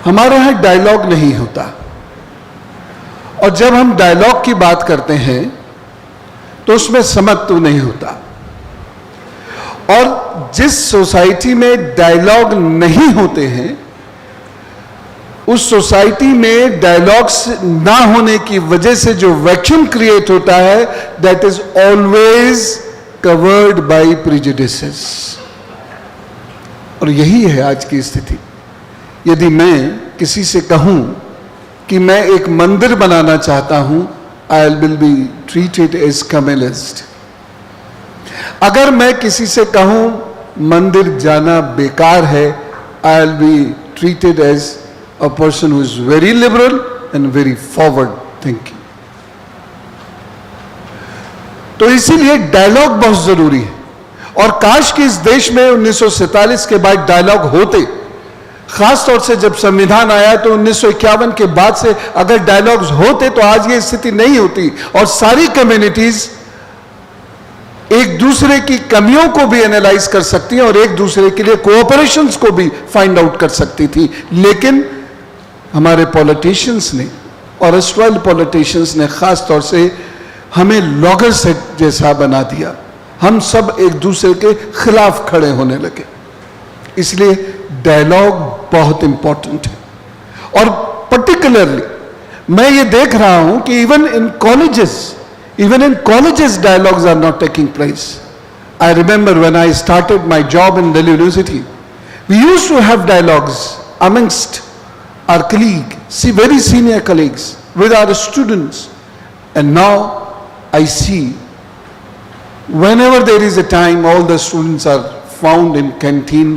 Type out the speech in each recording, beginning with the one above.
हमारे यहां डायलॉग नहीं होता, और जब हम डायलॉग की बात करते हैं तो उसमें समत्व नहीं होता। और जिस सोसाइटी में डायलॉग नहीं होते हैं, उस सोसाइटी में डायलॉग्स ना होने की वजह से जो वैक्यूम क्रिएट होता है, that is always covered by prejudices. और यही है आज की स्थिति। यदि मैं किसी से कहूं कि मैं एक मंदिर बनाना चाहता हूं, I will be treated as communist. अगर मैं किसी से कहूं मंदिर जाना बेकार है, I will be treated as a person who is very liberal and very forward thinking. तो इसीलिए डायलॉग बहुत जरूरी है। और काश कि इस देश में 1947 के बाद डायलॉग होते। खासतौर से जब संविधान आया तो 1951 के बाद से अगर डायलॉग्स होते तो आज ये स्थिति नहीं होती, और सारी कम्युनिटीज एक दूसरे की कमियों को भी एनालाइज कर सकती हैं और एक दूसरे के लिए कोऑपरेशंस को भी फाइंड आउट कर सकती थी। लेकिन हमारे पॉलिटिशियंस ने और अस्ट्रल पॉलिटिशियंस ने खास तौर से हमें लॉगर सेट जैसा बना दिया। हम सब एक दूसरे के खिलाफ खड़े होने लगे। इसलिए डायलॉग बहुत इंपॉर्टेंट है। और पर्टिकुलरली मैं ये देख रहा हूं कि even in colleges dialogues are not taking place. I remember when I started my job in Delhi University, we used to have dialogues amongst our colleague, very senior colleagues, with our students. And now I see whenever there is a time, all the students are found in canteen.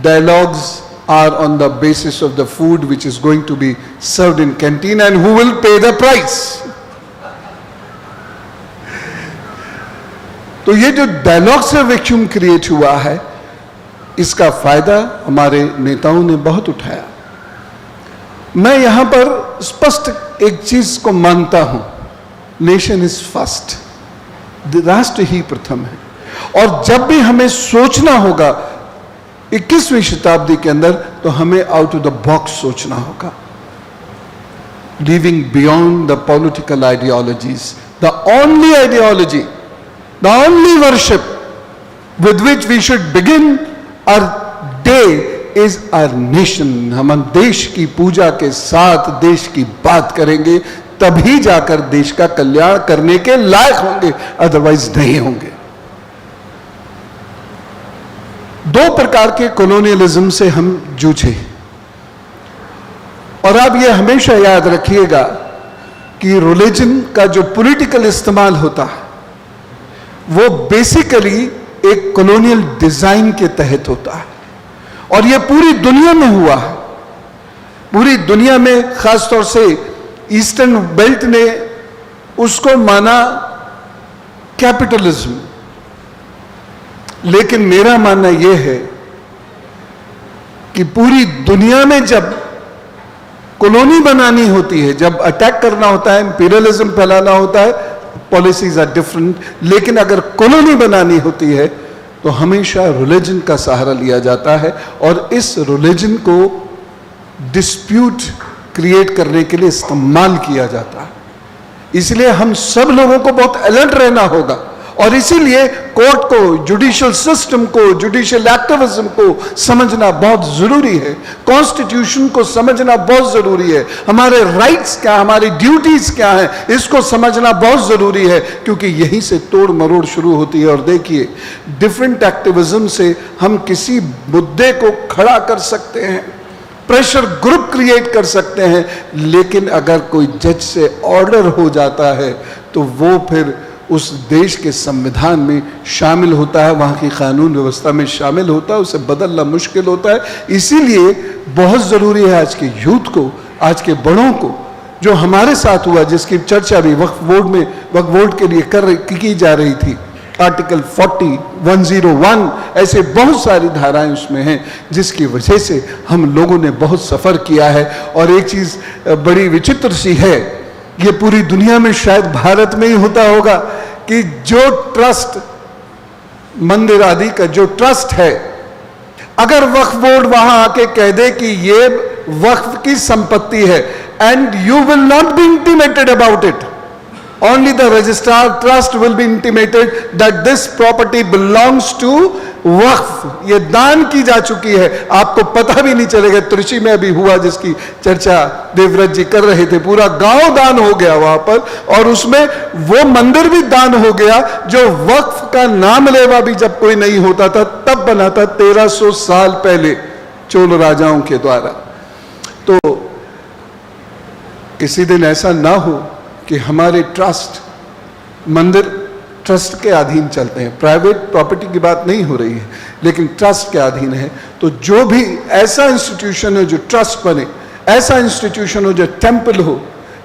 Dialogues are on the basis of the food which is going to be served in canteen and who will pay the price. तो ये जो dialogue से vacuum create हुआ है, इसका फायदा हमारे नेताओं ने बहुत उठाया। मैं यहां पर स्पष्ट एक चीज को मानता हूं, नेशन इज फर्स्ट, राष्ट्र ही प्रथम है। और जब भी हमें सोचना होगा 21वीं शताब्दी के अंदर, तो हमें आउट ऑफ द बॉक्स सोचना होगा, living beyond the political ideologies. The only ideology, the only worship with which we should begin our day is our nation. हम देश की पूजा के साथ देश की बात करेंगे, तभी जाकर देश का कल्याण करने के लायक होंगे, अदरवाइज नहीं होंगे। दो प्रकार के कॉलोनियलिज्म से हम जूझे, और आप ये हमेशा याद रखिएगा कि रिलीजन का जो पॉलिटिकल इस्तेमाल होता है वो बेसिकली एक कॉलोनियल डिजाइन के तहत होता है, और ये पूरी दुनिया में हुआ है। पूरी दुनिया में खासतौर से ईस्टर्न बेल्ट ने उसको माना कैपिटलिज्म। लेकिन मेरा मानना यह है कि पूरी दुनिया में जब कॉलोनी बनानी होती है, जब अटैक करना होता है, इंपीरियलिज्म फैलाना होता है, पॉलिसीज आर डिफरेंट, लेकिन अगर कॉलोनी बनानी होती है तो हमेशा रिलीजन का सहारा लिया जाता है, और इस रिलीजन को डिस्प्यूट क्रिएट करने के लिए इस्तेमाल किया जाता है। इसलिए हम सब लोगों को बहुत अलर्ट रहना होगा, और इसीलिए कोर्ट को, जुडिशियल सिस्टम को, जुडिशियल एक्टिविज्म को समझना बहुत जरूरी है, कॉन्स्टिट्यूशन को समझना बहुत जरूरी है, हमारे राइट्स क्या, हमारी ड्यूटीज क्या हैं, इसको समझना बहुत जरूरी है, क्योंकि यहीं से तोड़ मरोड़ शुरू होती है। और देखिए, डिफरेंट एक्टिविज्म से हम किसी मुद्दे को खड़ा कर सकते हैं, प्रेशर ग्रुप क्रिएट कर सकते हैं, लेकिन अगर कोई जज से ऑर्डर हो जाता है तो वो फिर उस देश के संविधान में शामिल होता है, वहाँ की कानून व्यवस्था में शामिल होता है, उसे बदलना मुश्किल होता है। इसीलिए बहुत ज़रूरी है आज के यूथ को, आज के बड़ों को, जो हमारे साथ हुआ, जिसकी चर्चा भी वक्फ बोर्ड के लिए की जा रही थी, आर्टिकल 40, 101, ऐसे बहुत सारी धाराएं उसमें हैं, जिसकी वजह से हम लोगों ने बहुत सफ़र किया है। और एक चीज़ बड़ी विचित्र सी है, ये पूरी दुनिया में शायद भारत में ही होता होगा, कि जो ट्रस्ट, मंदिर आदि का जो ट्रस्ट है, अगर वक्फ बोर्ड वहां आके कह दे कि ये वक्फ की संपत्ति है, and you will not be intimated about it. Only the registrar trust will be intimated that this property belongs to वक्फ. ये दान की जा चुकी है, आपको पता भी नहीं चलेगा. त्रिची में अभी हुआ जिसकी चर्चा देवव्रत जी कर रहे थे, पूरा गांव दान हो गया वहां पर, और उसमें वो मंदिर भी दान हो गया जो वक्फ का नाम लेवा भी जब कोई नहीं होता था तब बना था 1300 साल पहले चोल राजाओं के द्वारा. तो किसी दिन ऐसा ना हो कि हमारे ट्रस्ट, मंदिर ट्रस्ट के अधीन चलते हैं. प्राइवेट प्रॉपर्टी की बात नहीं हो रही है, लेकिन ट्रस्ट के अधीन है. तो जो भी ऐसा इंस्टीट्यूशन है जो ट्रस्ट बने, ऐसा इंस्टीट्यूशन हो जो टेम्पल हो,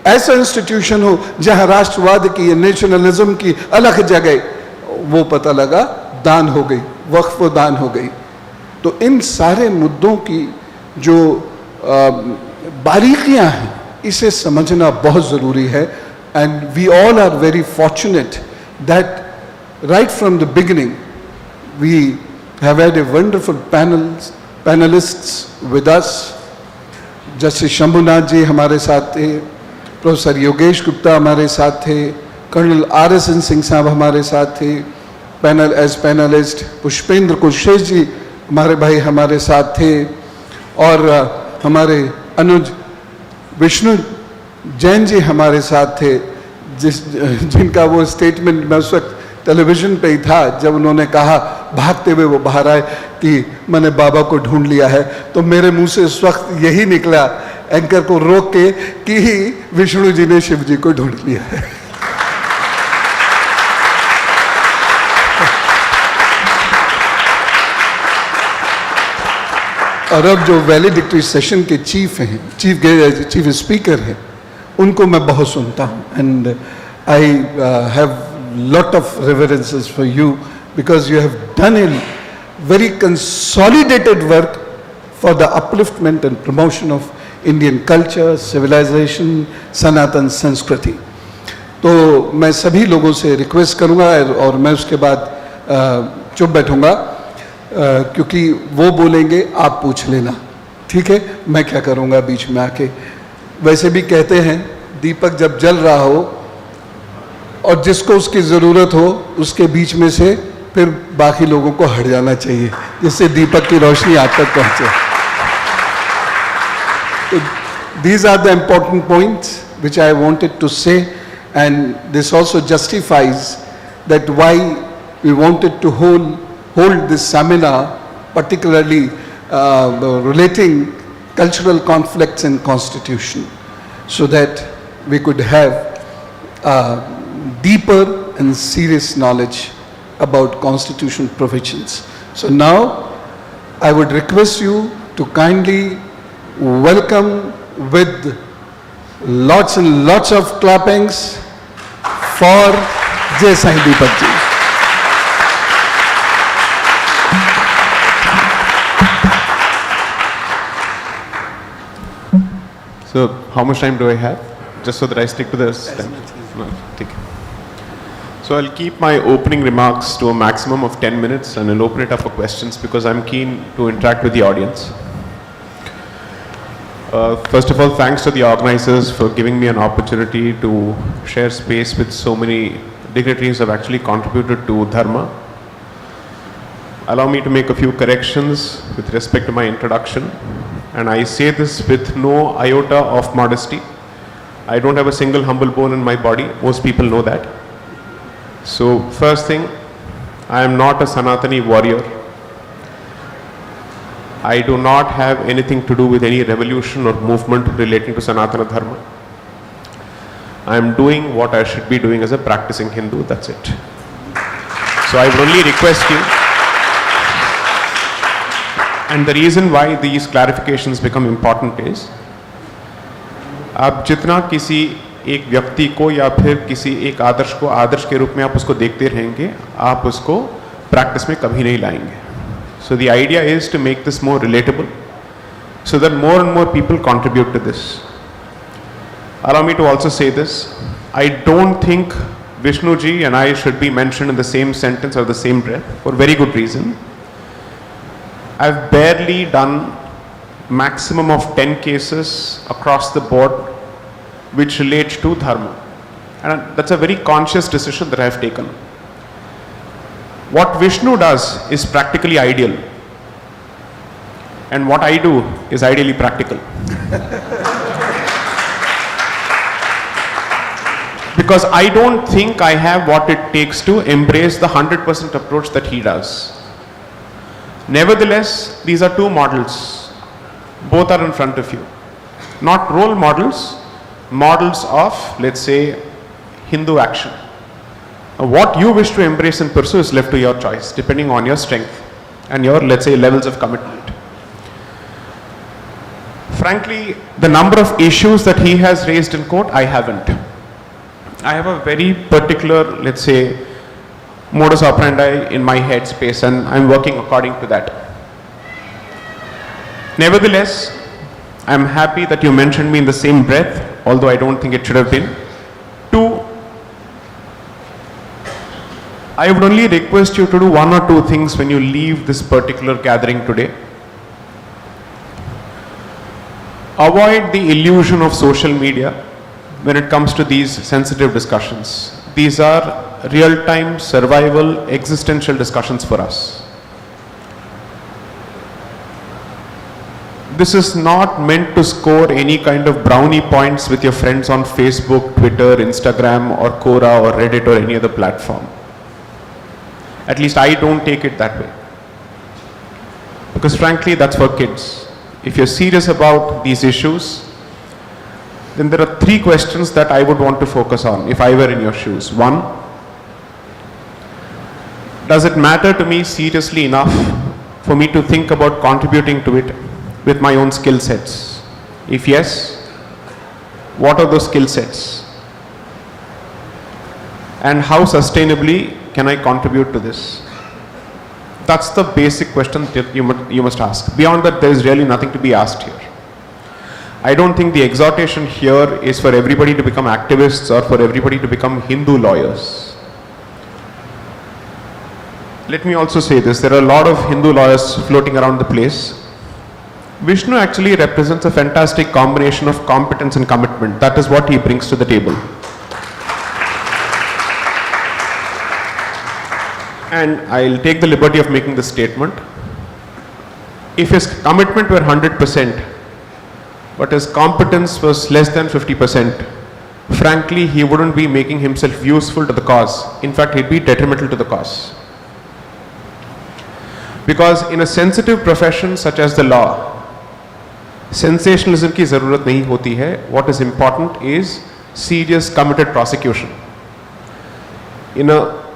ऐसा इंस्टीट्यूशन हो जहां राष्ट्रवाद की या नेशनलिज्म की अलग जगह, वो पता लगा दान हो गई, वक्फ दान हो गई. तो इन सारे मुद्दों की जो बारीकियां हैं, इसे समझना बहुत जरूरी है. And we all are very fortunate that right from the beginning we have had a wonderful panelists with us. Justice Shambhunath ji हमारे साथ थे, प्रोफेसर योगेश गुप्ता हमारे साथ थे, कर्नल RSN सिंह साहब हमारे साथ थे, पैनलिस्ट पुष्पेंद्र कुशेष जी हमारे भाई हमारे साथ थे, और हमारे अनुज विष्णु जैन जी हमारे साथ थे, जिनका वो स्टेटमेंट मैं उस वक्त टेलीविजन पे ही था जब उन्होंने कहा, भागते हुए वो बाहर आए कि मैंने बाबा को ढूंढ लिया है. तो मेरे मुंह से उस वक्त यही निकला एंकर को रोक के कि विष्णु जी ने शिव जी को ढूंढ लिया है. और अब जो वैलिडिक्टरी सेशन के चीफ हैं, चीफ स्पीकर हैं, उनको मैं बहुत सुनता हूँ. And I have lot of reverences for you because you have done a very consolidated work for the upliftment and promotion of Indian culture, civilisation, Sanatan Sanskriti. तो मैं सभी लोगों से रिक्वेस्ट करूँगा, और मैं उसके बाद चुप बैठूँगा, क्योंकि वो बोलेंगे आप पूछ लेना, ठीक है? मैं क्या करूँगा बीच में आके. वैसे भी कहते हैं दीपक जब जल रहा हो और जिसको उसकी ज़रूरत हो उसके बीच में से फिर बाकी लोगों को हट जाना चाहिए, जिससे दीपक की रोशनी आप तक पहुँचे. These are the important points which I wanted to say, and this also justifies that why we wanted to hold this seminar, particularly relating cultural conflicts and constitution, so that we could have deeper and serious knowledge about constitutional provisions. So now I would request you to kindly welcome with lots and lots of clappings for Jai Sai Deepak ji. So, how much time do I have? Just so that I stick to this. No, take it. So, I'll keep my opening remarks to a maximum of 10 minutes and I'll open it up for questions because I'm keen to interact with the audience. First of all, thanks to the organizers for giving me an opportunity to share space with so many dignitaries who have actually contributed to Dharma. Allow me to make a few corrections with respect to my introduction. And I say this with no iota of modesty. I don't have a single humble bone in my body. Most people know that. So first thing, I am not a Sanatani warrior. I do not have anything to do with any revolution or movement relating to Sanatana Dharma. I am doing what I should be doing as a practicing Hindu, that's it. So I would only request you, and the reason why these clarifications become important is, आप जितना किसी एक व्यक्ति को या फिर किसी एक आदर्श को आदर्श के रूप में आप उसको देखते रहेंगे, आप उसको प्रैक्टिस में कभी नहीं लाएंगे. So the idea is to make this more relatable so that more and more people contribute to this. Allow me to also say this. I don't think Vishnu ji and I should be mentioned in the same sentence or the same breath for very good reason. I've barely done maximum of 10 cases across the board which relate to dharma. And that's a very conscious decision that I have taken. What Vishnu does is practically ideal. And what I do is ideally practical. Because I don't think I have what it takes to embrace the 100% approach that he does. Nevertheless, these are two models. Both are in front of you. Not role models, models of, let's say, Hindu action. What you wish to embrace and pursue is left to your choice, depending on your strength and your, let's say, levels of commitment. Frankly, the number of issues that he has raised in court, I haven't. I have a very particular, let's say, modus operandi in my head space, and I'm working according to that. Nevertheless, I'm happy that you mentioned me in the same breath, although I don't think it should have been. Two, I would only request you to do one or two things when you leave this particular gathering today. Avoid the illusion of social media when it comes to these sensitive discussions. These are real-time survival, existential discussions for us. This is not meant to score any kind of brownie points with your friends on Facebook, Twitter, Instagram, or Quora, or Reddit, or any other platform. At least I don't take it that way. Because frankly, that's for kids. If you're serious about these issues, then there are three questions that I would want to focus on if I were in your shoes. One, does it matter to me seriously enough for me to think about contributing to it with my own skill sets? If yes, what are those skill sets? And how sustainably can I contribute to this? That's the basic question that you must ask. Beyond that, there is really nothing to be asked here. I don't think the exhortation here is for everybody to become activists or for everybody to become Hindu lawyers. Let me also say this, there are a lot of Hindu lawyers floating around the place. Vishnu actually represents a fantastic combination of competence and commitment. That is what he brings to the table. And I'll take the liberty of making this statement. If his commitment were 100%, but his competence was less than 50%, frankly, he wouldn't be making himself useful to the cause. In fact, he'd be detrimental to the cause. Because in a sensitive profession such as the law, sensationalism की ज़रूरत नहीं होती है. What is important is serious, committed prosecution.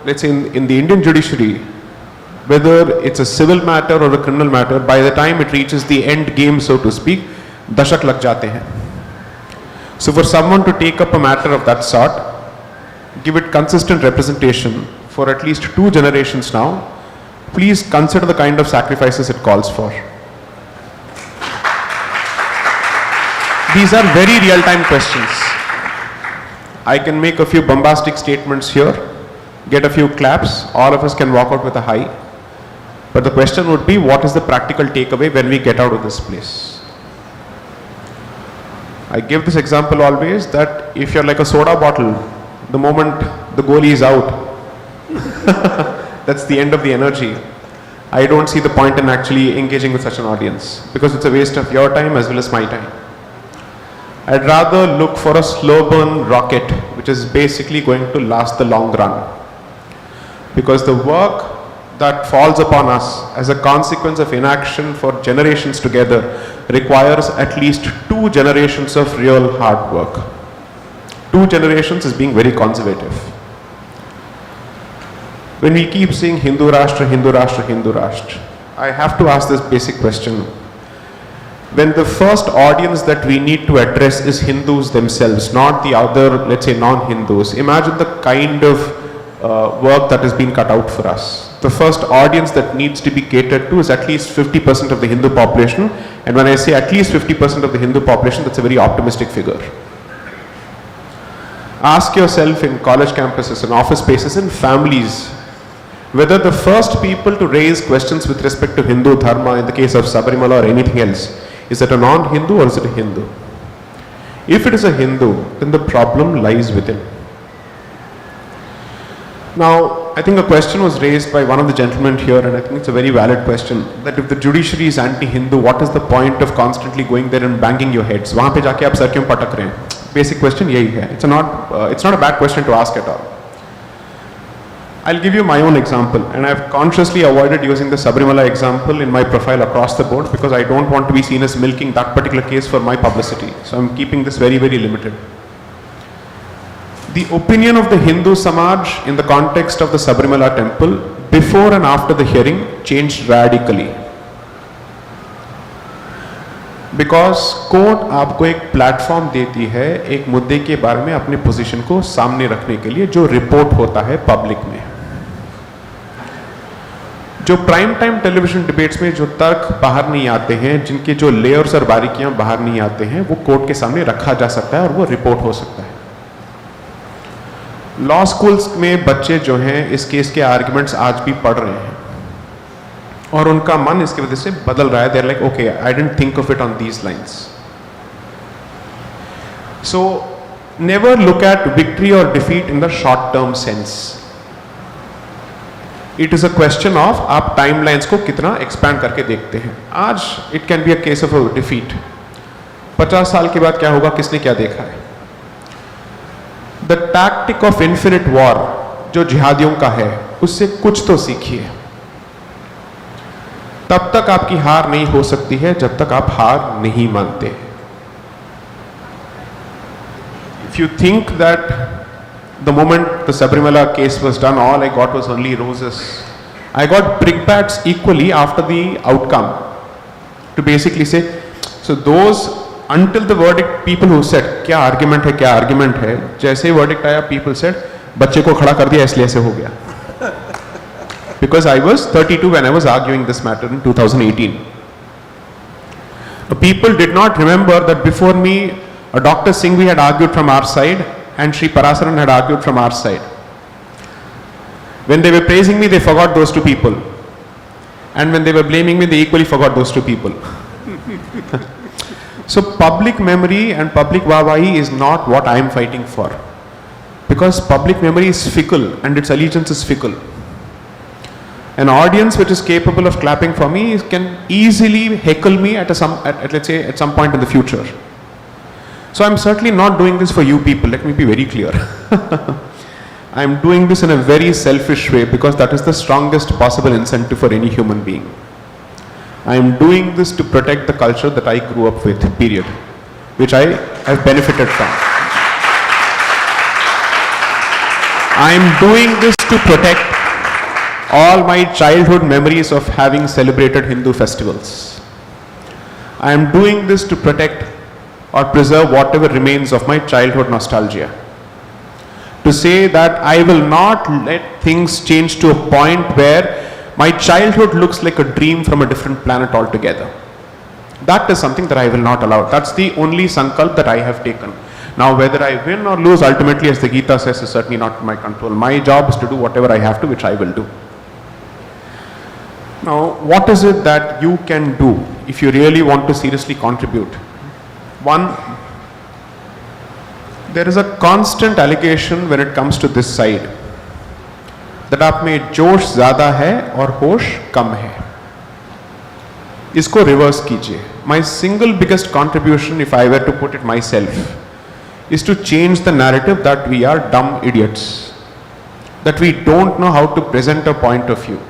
Let's say in the Indian judiciary, whether it's a civil matter or a criminal matter, by the time it reaches the end game, so to speak, दशक लग जाते हैं. So for someone to take up a matter of that sort, give it consistent representation for at least 2 generations now, please consider the kind of sacrifices it calls for. These are very real-time questions. I can make a few bombastic statements here, get a few claps, all of us can walk out with a high. But the question would be, what is the practical takeaway when we get out of this place? I give this example always that if you're like a soda bottle, the moment the goalie is out, that's the end of the energy. I don't see the point in actually engaging with such an audience because it's a waste of your time as well as my time. I'd rather look for a slow burn rocket which is basically going to last the long run. Because the work that falls upon us as a consequence of inaction for generations together requires at least 2 generations of real hard work. 2 generations is being very conservative. When we keep saying Hindu Rashtra, Hindu Rashtra, Hindu Rashtra, I have to ask this basic question. When the first audience that we need to address is Hindus themselves, not the other, let's say, non-Hindus, imagine the kind of work that has been cut out for us. The first audience that needs to be catered to is at least 50% of the Hindu population. And when I say at least 50% of the Hindu population, that's a very optimistic figure. Ask yourself in college campuses, in office spaces, in families, whether the first people to raise questions with respect to Hindu dharma, in the case of Sabarimala or anything else, Is it a non-Hindu or is it a Hindu? If it is a Hindu, then the problem lies within. Now, I think a question was raised by one of the gentlemen here, and I think it's a very valid question, that if the judiciary is anti-Hindu, what is the point of constantly going there and banging your heads? वहाँ पे जाके आप sir क्यों पटक रहे हैं? Basic question यही है. It's not a bad question to ask at all. I'll give you my own example, and I've consciously avoided using the Sabarimala example in my profile across the board because I don't want to be seen as milking that particular case for my publicity. So I'm keeping this very, very limited. The opinion of the Hindu Samaj in the context of the Sabarimala temple before and after the hearing changed radically. Because court आपको एक platform देती है एक मुद्दे के बारे में अपने पोजीशन को सामने रखने के लिए जो रिपोर्ट होता है पब्लिक में. जो प्राइम टाइम टेलीविजन डिबेट्स में जो तर्क बाहर नहीं आते हैं, जिनके जो लेयर्स और बारीकियां बाहर नहीं आते हैं, वो कोर्ट के सामने रखा जा सकता है और वो रिपोर्ट हो सकता है. लॉ स्कूल्स में बच्चे जो हैं इस केस के आर्ग्यूमेंट्स आज भी पढ़ रहे हैं और उनका मन इसकी वजह से बदल रहा है. There like okay, I didn't think of it on these lines. So never look at victory और defeat in the short term sense. It is a question of आप टाइमलाइंस को कितना एक्सपैंड करके देखते हैं. आज it can be a case of a defeat. 50 साल के बाद क्या होगा, किसने क्या देखा है. The tactic of infinite war जो जिहादियों का है, उससे कुछ तो सीखिए. तब तक आपकी हार नहीं हो सकती है जब तक आप हार नहीं मानते. If you think that the moment the Sabarimala case was done, all I got was only roses. I got brickbats equally after the outcome to basically say, so those until the verdict, people who said क्या argument है, जैसे verdict आया people said बच्चे को खड़ा कर दिया इसलिए ऐसे हो गया. Because I was 32 when I was arguing this matter in 2018. The people did not remember that before me, a Dr. Singhvi had argued from our side and Sri Parasaran had argued from our side. When they were praising me, they forgot those two people. And when they were blaming me, they equally forgot those two people. So public memory and public wawahi is not what I am fighting for. Because public memory is fickle and its allegiance is fickle. An audience which is capable of clapping for me can easily heckle me at let's say at some point in the future. So I'm certainly not doing this for you people, let me be very clear. I'm doing this in a very selfish way because that is the strongest possible incentive for any human being. I'm doing this to protect the culture that I grew up with, period, which I have benefited from. I'm doing this to protect all my childhood memories of having celebrated Hindu festivals. I'm doing this to protect or preserve whatever remains of my childhood nostalgia. To say that I will not let things change to a point where my childhood looks like a dream from a different planet altogether. That is something that I will not allow. That's the only sankalp that I have taken. Now whether I win or lose ultimately, as the Gita says, is certainly not in my control. My job is to do whatever I have to, which I will do. Now what is it that you can do if you really want to seriously contribute? One, there is a constant allegation when it comes to this side that आप में जोश ज़्यादा है और होश कम है. इसको reverse कीजिए. My single biggest contribution, if I were to put it myself, is to change the narrative that we are dumb idiots, that we don't know how to present a point of view.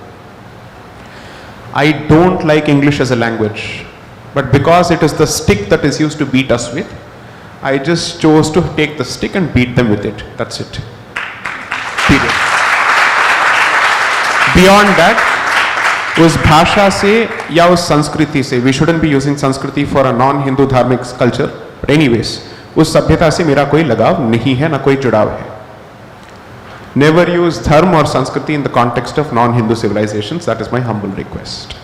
I don't like English as a language. But because it is the stick that is used to beat us with, I just chose to take the stick and beat them with it. That's it. Period. Beyond that, उस भाषा से या उस संस्कृति से, we shouldn't be using संस्कृति for a non-Hindu धार्मिक culture. But anyways, उस सभ्यता से मेरा कोई लगाव नहीं है, ना कोई जुड़ाव है. Never use धर्म और संस्कृति in the context of non-Hindu civilizations. That is my humble request.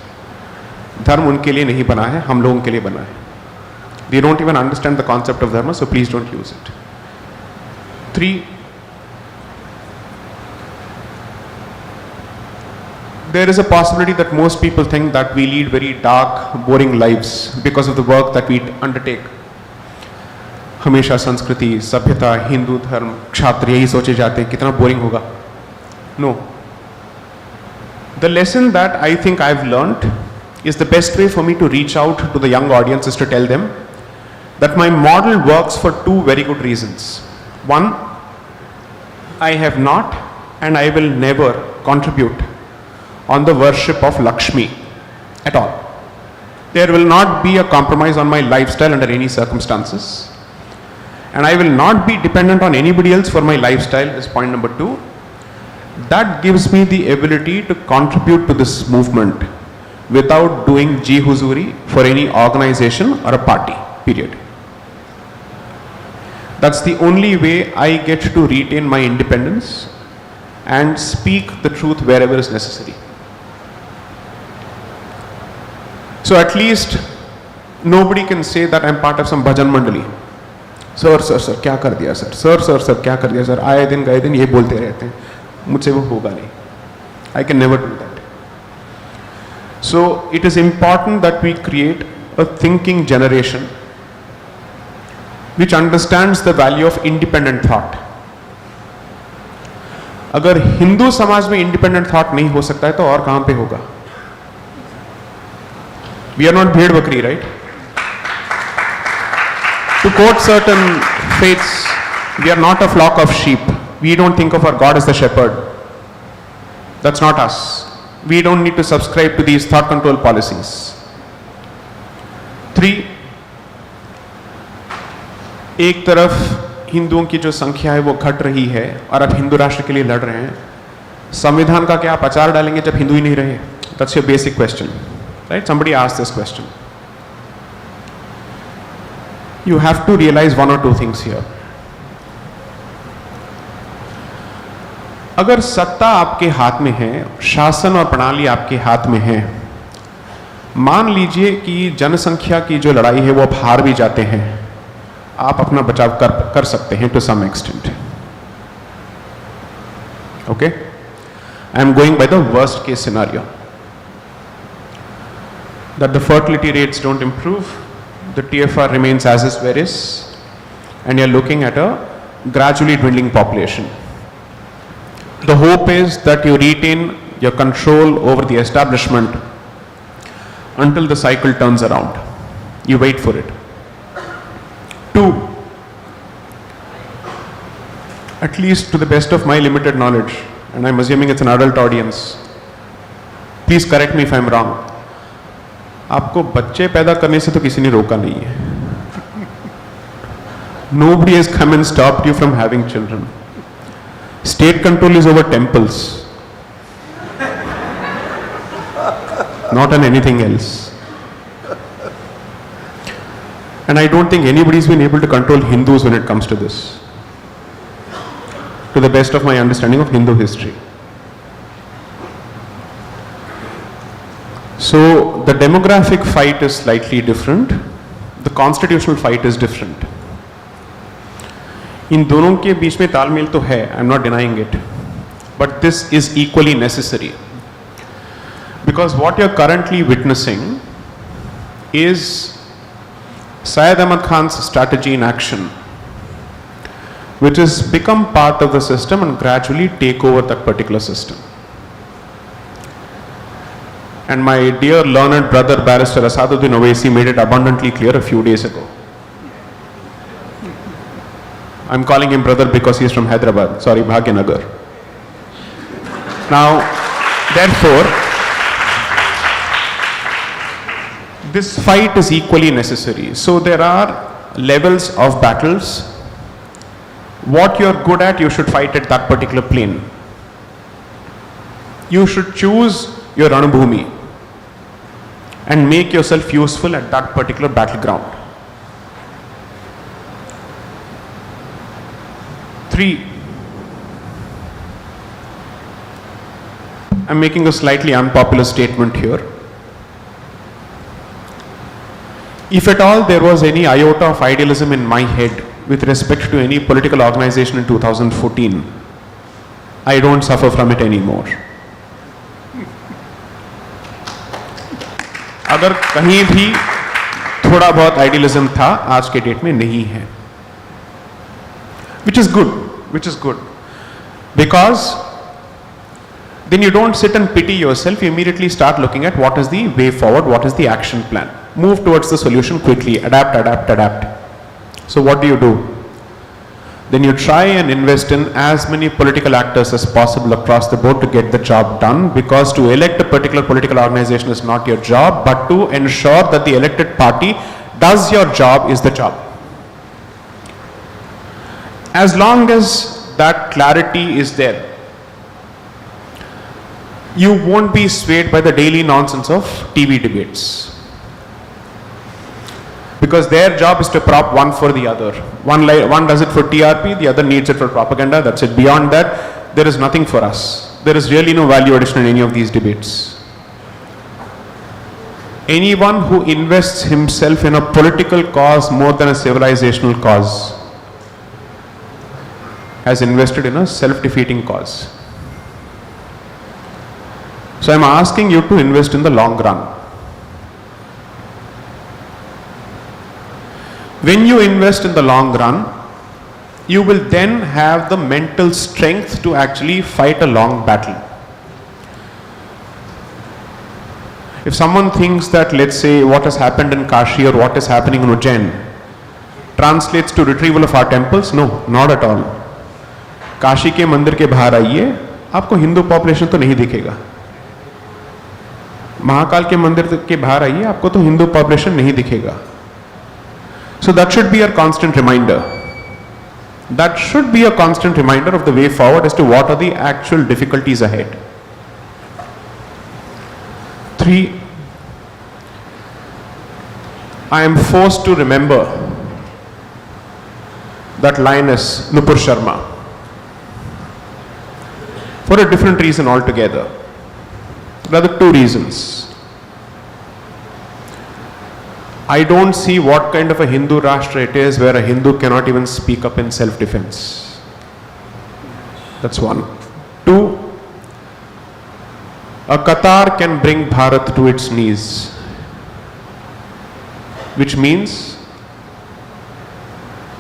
धर्म उनके लिए नहीं बना है, हम लोगों के लिए बना है. They don't even understand the concept of dharma, so please don't use it. 3, there is a possibility that most people think that we lead very dark, boring lives because of the work that we undertake. हमेशा संस्कृति, सभ्यता, हिंदू धर्म, क्षात्र यही सोचे जाते हैं, कितना boring होगा. No. The lesson that I think I've learned is the best way for me to reach out to the young audience is to tell them that my model works for two very good reasons. One, I have not and I will never contribute on the worship of Lakshmi at all. There will not be a compromise on my lifestyle under any circumstances. And I will not be dependent on anybody else for my lifestyle is point number two. That gives me the ability to contribute to this movement without doing ji huzuri for any organization or a party, period. That's the only way I get to retain my independence and speak the truth wherever is necessary. So at least nobody can say that I'm part of some bhajan mandali. Sir, क्या कर दिया sir? Sir, क्या कर दिया sir? आए दिन गए दिन ये बोलते रहते हैं. मुझसे वो होगा नहीं. I can never do that. So it is important that we create a thinking generation which understands the value of independent thought. अगर हिंदू समाज में independent thought नहीं हो सकता है तो और कहां पे होगा? We are not भेड़ बकरी, right? To quote certain faiths, we are not a flock of sheep. We don't think of our God as the shepherd. That's not us. We don't need to subscribe to these thought control policies. 3, एक तरफ हिंदुओं की जो संख्या है वो घट रही है और अब हिंदू राष्ट्र के लिए लड़ रहे हैं. संविधान का क्या आप अचार डालेंगे जब हिंदू ही नहीं रहे? That's your basic question, right? Somebody asked this question. You have to realize one or two things here. अगर सत्ता आपके हाथ में है, शासन और प्रणाली आपके हाथ में है, मान लीजिए कि जनसंख्या की जो लड़ाई है वो आप हार भी जाते हैं, आप अपना बचाव कर सकते हैं to some extent. Okay? I am going by the worst case scenario. That the fertility rates don't improve, the TFR remains as is where is, and you're looking at a gradually dwindling population. The hope is that you retain your control over the establishment until the cycle turns around. You wait for it. 2, at least to the best of my limited knowledge, and I'm assuming it's an adult audience, please correct me if I'm wrong, आपको बच्चे पैदा करने से तो किसी ने रोका नहीं है. Nobody has come and stopped you from having children. State control is over temples, not on anything else. And I don't think anybody's been able to control Hindus when it comes to this, to the best of my understanding of Hindu history. So the demographic fight is slightly different. The constitutional fight is different. इन दोनों के बीच में तालमेल तो है, I am not denying it, but this is equally necessary because what you are currently witnessing is Syed Ahmad Khan's strategy in action, which has become part of the system and gradually take over that particular system. And my dear learned brother Barrister Asaduddin Owaisi made it abundantly clear a few days ago. I'm calling him brother because he's from Hyderabad, sorry, Bhagyanagar. Now, therefore, this fight is equally necessary. So there are levels of battles. What you're good at, you should fight at that particular plane. You should choose your Ranabhumi and make yourself useful at that particular battleground. 3, I'm making a slightly unpopular statement here. If at all there was any iota of idealism in my head with respect to any political organization in 2014, I don't suffer from it anymore. अगर कहीं भी थोड़ा बहुत idealism था, आज के date में नहीं है. Which is good. Because then you don't sit and pity yourself, you immediately start looking at what is the way forward, what is the action plan. Move towards the solution quickly, adapt. So what do? Then you try and invest in as many political actors as possible across the board to get the job done, because to elect a particular political organization is not your job, but to ensure that the elected party does your job is the job. As long as that clarity is there, you won't be swayed by the daily nonsense of TV debates. Because their job is to prop one for the other. One does it for TRP, the other needs it for propaganda, that's it. Beyond that, there is nothing for us. There is really no value addition in any of these debates. Anyone who invests himself in a political cause more than a civilizational cause has invested in a self-defeating cause. So I'm asking you to invest in the long run. When you invest in the long run, you will then have the mental strength to actually fight a long battle. If someone thinks that, let's say, what has happened in Kashi or what is happening in Ujjain translates to retrieval of our temples, no, not at all. Kashi के मंदिर के बाहर आइए, आपको Hindu population तो नहीं दिखेगा. महाकाल के मंदिर के बाहर आइए, आपको तो हिंदू पॉपुलेशन नहीं दिखेगा. So that should be your constant reminder. That should be a constant reminder of the way forward as to what are the actual difficulties ahead. 3, I am forced to remember that lioness, Nupur Sharma, for a different reason altogether. Rather, 2 reasons. I don't see what kind of a Hindu Rashtra it is where a Hindu cannot even speak up in self-defense. That's 1. 2, a Qatar can bring Bharat to its knees, which means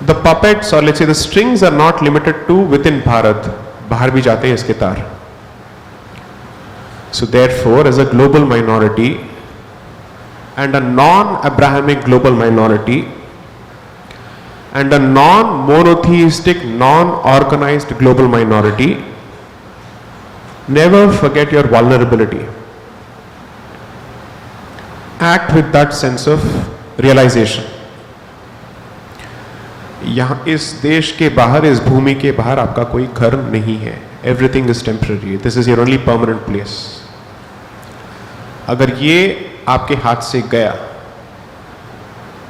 the puppets, or let's say the strings, are not limited to within Bharat. बाहर भी जाते हैं इसके तार. So therefore, as a global minority and a non-Abrahamic global minority and a non-monotheistic, non-organized global minority, never forget your vulnerability. Act with that sense of realization. यहाँ इस देश के बाहर, इस भूमि के बाहर आपका कोई घर नहीं है. Everything is temporary. This is your only permanent place. अगर ये आपके हाथ से गया,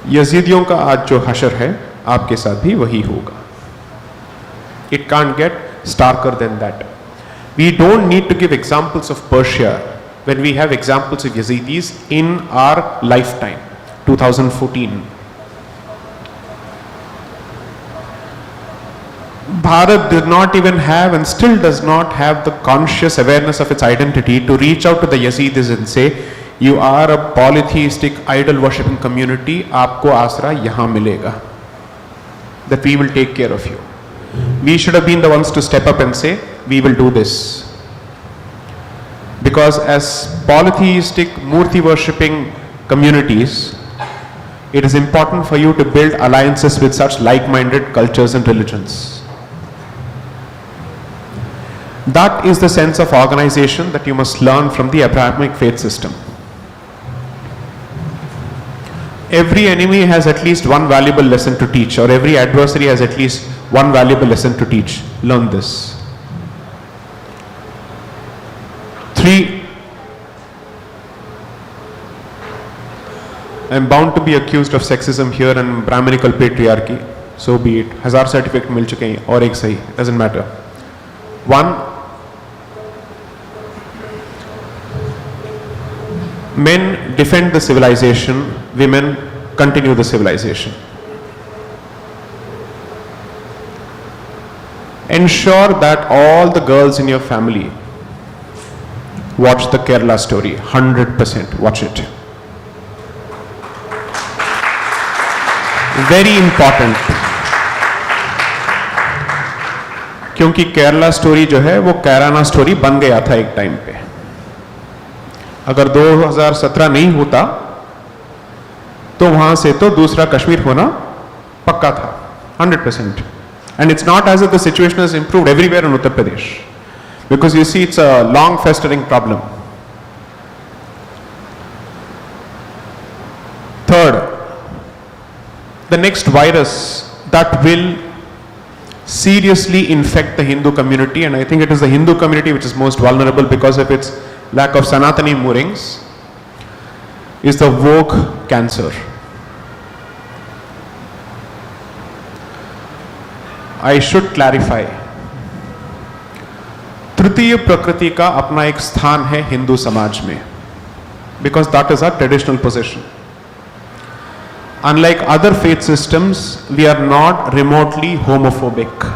यजीदियों का आज जो हशर है आपके साथ भी वही होगा. It can't get starker than that. We don't need to give examples of Persia when we have examples of Yazidis in our lifetime. 2014. Bharat did not even have and still does not have the conscious awareness of its identity to reach out to the Yazidis and say, you are a polytheistic idol worshipping community, aapko asra yahan milega, that we will take care of you. We should have been the ones to step up and say, we will do this. Because as polytheistic murti worshipping communities, it is important for you to build alliances with such like-minded cultures and religions. That is the sense of organization that you must learn from the Abrahamic faith system. Every enemy has at least one valuable lesson to teach, or every adversary has at least one valuable lesson to teach. Learn this. 3, I am bound to be accused of sexism here and Brahminical patriarchy. So be it. 1000 certificate मिल चुके हैं और एक सही. Doesn't matter. 1, men defend the civilization, women continue the civilization. Ensure that all the girls in your family watch the Kerala story. 100% watch it. Very important, क्योंकि Kerala story जो है वो Kairana story बन गया था एक टाइम पे। अगर 2017 नहीं होता तो वहां से तो दूसरा कश्मीर होना पक्का था 100%. And it's not as if the situation has improved everywhere in Uttar Pradesh, because you see it's a long festering problem. Third, the next virus that will seriously infect the Hindu community, and I think it is the Hindu community which is most vulnerable because of its lack of Sanatani moorings, is the woke cancer. I should clarify, तृतीय प्रकृति का अपना एक स्थान है हिंदू समाज में, because that is our traditional position. Unlike other faith systems, we are not remotely homophobic.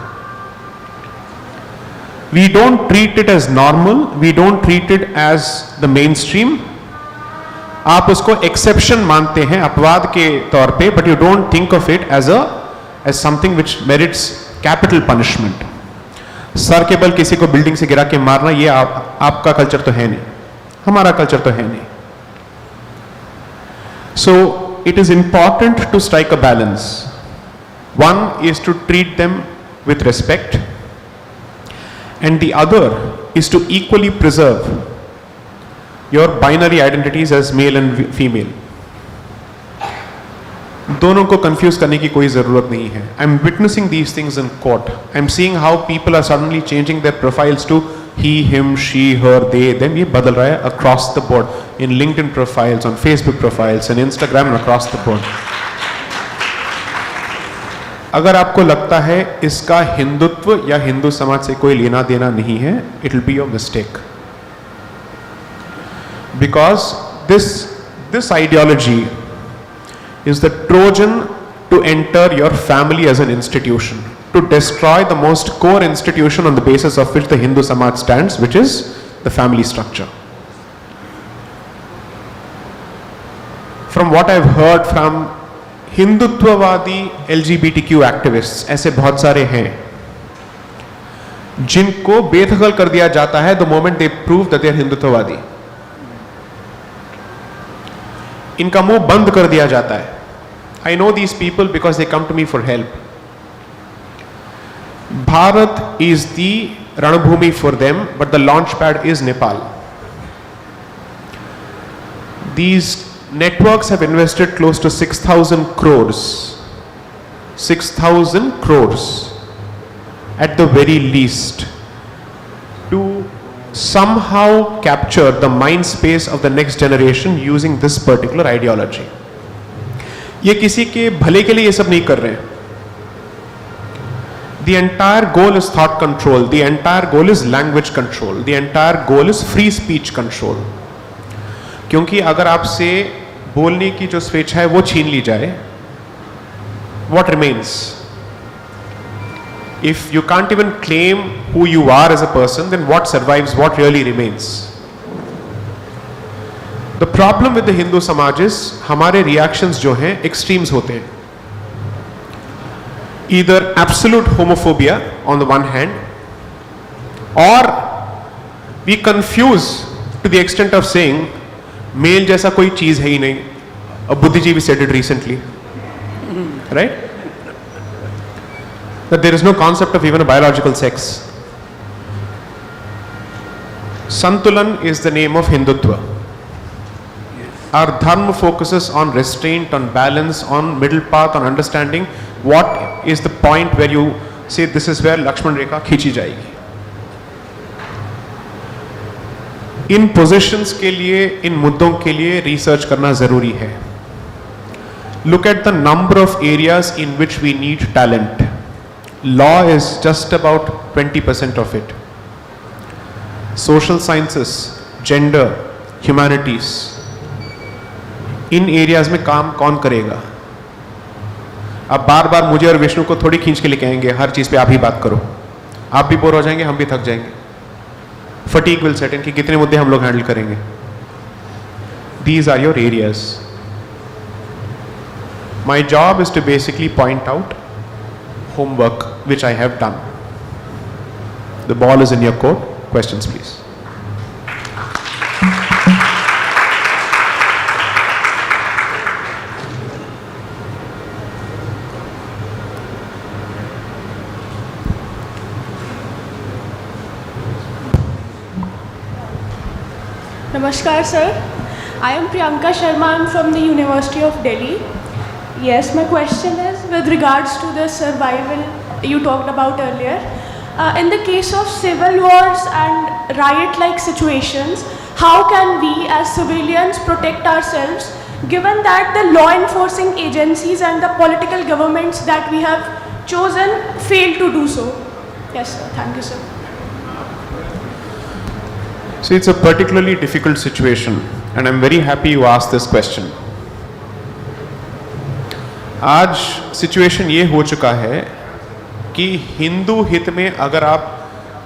We don't treat it as normal, we don't treat it as the mainstream. आप उसको exception मानते हैं अपवाद के तौर पे, but you don't think of it as something which merits capital punishment. Sir के बल किसी को बिल्डिंग से गिरा के मारना, ये आपका कल्चर तो है नहीं, हमारा कल्चर तो है नहीं. So it is important to strike a balance. One is to treat them with respect, and the other is to equally preserve your binary identities as male and female. दोनों को confuse करने की कोई जरूरत नहीं है. I am witnessing these things in court. I am seeing how people are suddenly changing their profiles to he, him, she, her, they, them. ये बदल रहा है across the board, in LinkedIn profiles, on Facebook profiles, and Instagram, and across the board. अगर आपको लगता है इसका हिंदुत्व या हिंदू समाज से कोई लेना देना नहीं है, it will be a mistake. Because this ideology is the Trojan to enter your family as an institution, to destroy the most core institution on the basis of which the Hindu Samaj stands, which is the family structure. From what I've heard from हिंदुत्ववादी LGBTQ activists, ऐसे बहुत सारे हैं जिनको बेदखल कर दिया जाता है the moment they prove that they are हिंदुत्ववादी. इनका मुंह बंद कर दिया जाता है. I know these people because they come to me for help. Bharat is the Ranabhumi for them, but the launchpad is Nepal. These networks have invested close to 6,000 crores. 6,000 crores at the very least to somehow capture the mind space of the next generation using this particular ideology. ये किसी के भले के लिए ये सब नहीं कर रहे हैं. The entire goal is thought control. The entire goal is language control. The entire goal is free speech control. क्योंकि अगर आपसे बोलने की जो स्वेच्छा है वो छीन ली जाए, what remains? If you can't even claim who you are as a person, then what survives? What really remains? The problem with the Hindu Samaj is हमारे reactions जो हैं extremes होते हैं. Either absolute homophobia on the one hand, or we confuse to the extent of saying male जैसा कोई चीज है ही नहीं. बुद्धिजीवी said it recently, right? That there is no concept of even a biological sex. Santulan is the name of Hindutva. Our dharma focuses on restraint, on balance, on middle path, on understanding what is the point where you say this is where Lakshman Rekha खींची जाएगी. इन positions के लिए, इन मुद्दों के लिए research करना जरूरी है. Look at the number of areas in which we need talent. Law is just about 20% of it. Social sciences, gender, humanities, in areas में काम कौन करेगा? अब बार बार मुझे और विष्णु को थोड़ी खींच के लेके आएंगे हर चीज पे आप ही बात करो. आप भी बोर हो जाएंगे, हम भी थक जाएंगे. फटीग विल सेट इन कि कितने मुद्दे हम लोग हैंडल करेंगे. These are your areas. My job is to basically point out homework which I have done. The ball is in your court. Questions, please. Namaskar sir, I am Priyanka Sharma, I am from the University of Delhi. Yes, my question is with regards to the survival you talked about earlier. In the case of civil wars and riot-like situations, how can we as civilians protect ourselves given that the law enforcing agencies and the political governments that we have chosen fail to do so? Yes sir, thank you sir. So it's a particularly difficult situation and I'm very happy you asked this question. आज situation ये हो चुका है कि हिंदू हित में अगर आप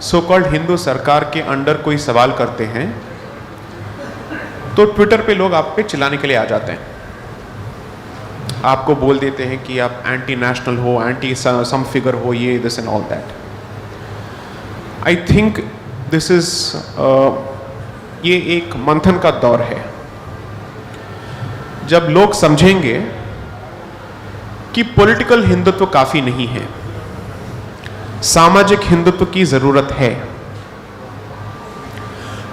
सो कॉल्ड हिंदू सरकार के अंडर कोई सवाल करते हैं तो ट्विटर पे लोग आप पे चिल्लाने के लिए आ जाते हैं, आपको बोल देते हैं कि आप एंटी नेशनल हो, एंटी सम फिगर हो, ये this and all that. I think this is ये एक मंथन का दौर है जब लोग समझेंगे कि पॉलिटिकल हिंदुत्व काफी नहीं है, सामाजिक हिंदुत्व की जरूरत है.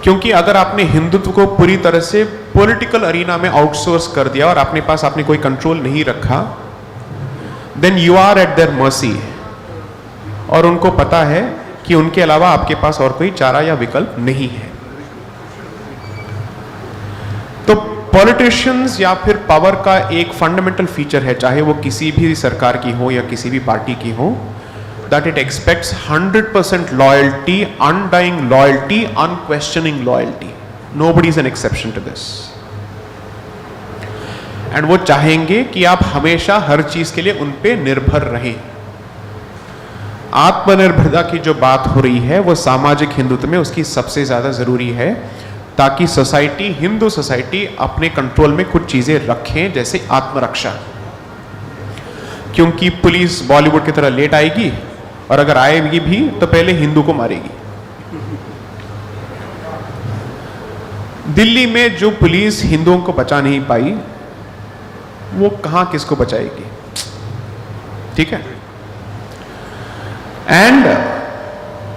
क्योंकि अगर आपने हिंदुत्व को पूरी तरह से पॉलिटिकल अरीना में आउटसोर्स कर दिया और अपने पास आपने कोई कंट्रोल नहीं रखा, then you are at their mercy. और उनको पता है कि उनके अलावा आपके पास और कोई चारा या विकल्प नहीं है. तो पॉलिटिशियंस या फिर पावर का एक फंडामेंटल फीचर है, चाहे वो किसी भी सरकार की हो या किसी भी पार्टी की हो, that it expects 100% loyalty, undying loyalty, unquestioning loyalty. Nobody is an exception to this. And वो चाहेंगे कि आप हमेशा हर चीज के लिए उन पे निर्भर रहें. आत्मनिर्भरता की जो बात हो रही है वो सामाजिक हिंदुत्व में उसकी सबसे ज्यादा जरूरी है, ताकि सोसाइटी, हिंदू सोसाइटी अपने कंट्रोल में कुछ चीजें रखें, जैसे आत्मरक्षा. क्योंकि पुलिस बॉलीवुड की तरह लेट आएगी और अगर आएगी भी तो पहले हिंदू को मारेगी. दिल्ली में जो पुलिस हिंदुओं को बचा नहीं पाई, वो कहां किसको बचाएगी? ठीक है. And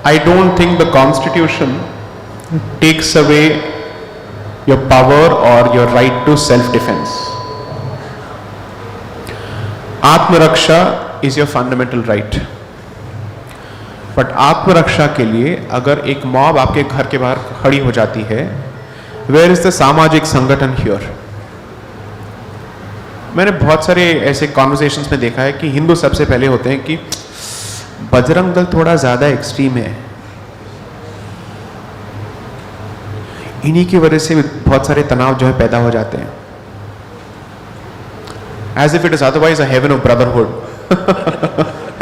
I don't think the constitution takes away your power और your right to self defence. Atmaraksha is your fundamental right. But atmaraksha के लिए अगर एक मॉब आपके घर के बाहर खड़ी हो जाती है, वेयर इज द सामाजिक संगठन हियर? मैंने बहुत सारे ऐसे कॉन्वर्सेशंस में देखा है कि हिंदू सबसे पहले होते हैं कि बजरंग दल थोड़ा ज्यादा एक्सट्रीम है, इन्हीं की वजह से बहुत सारे तनाव जो है पैदा हो जाते हैं. As if it is otherwise a heaven of brotherhood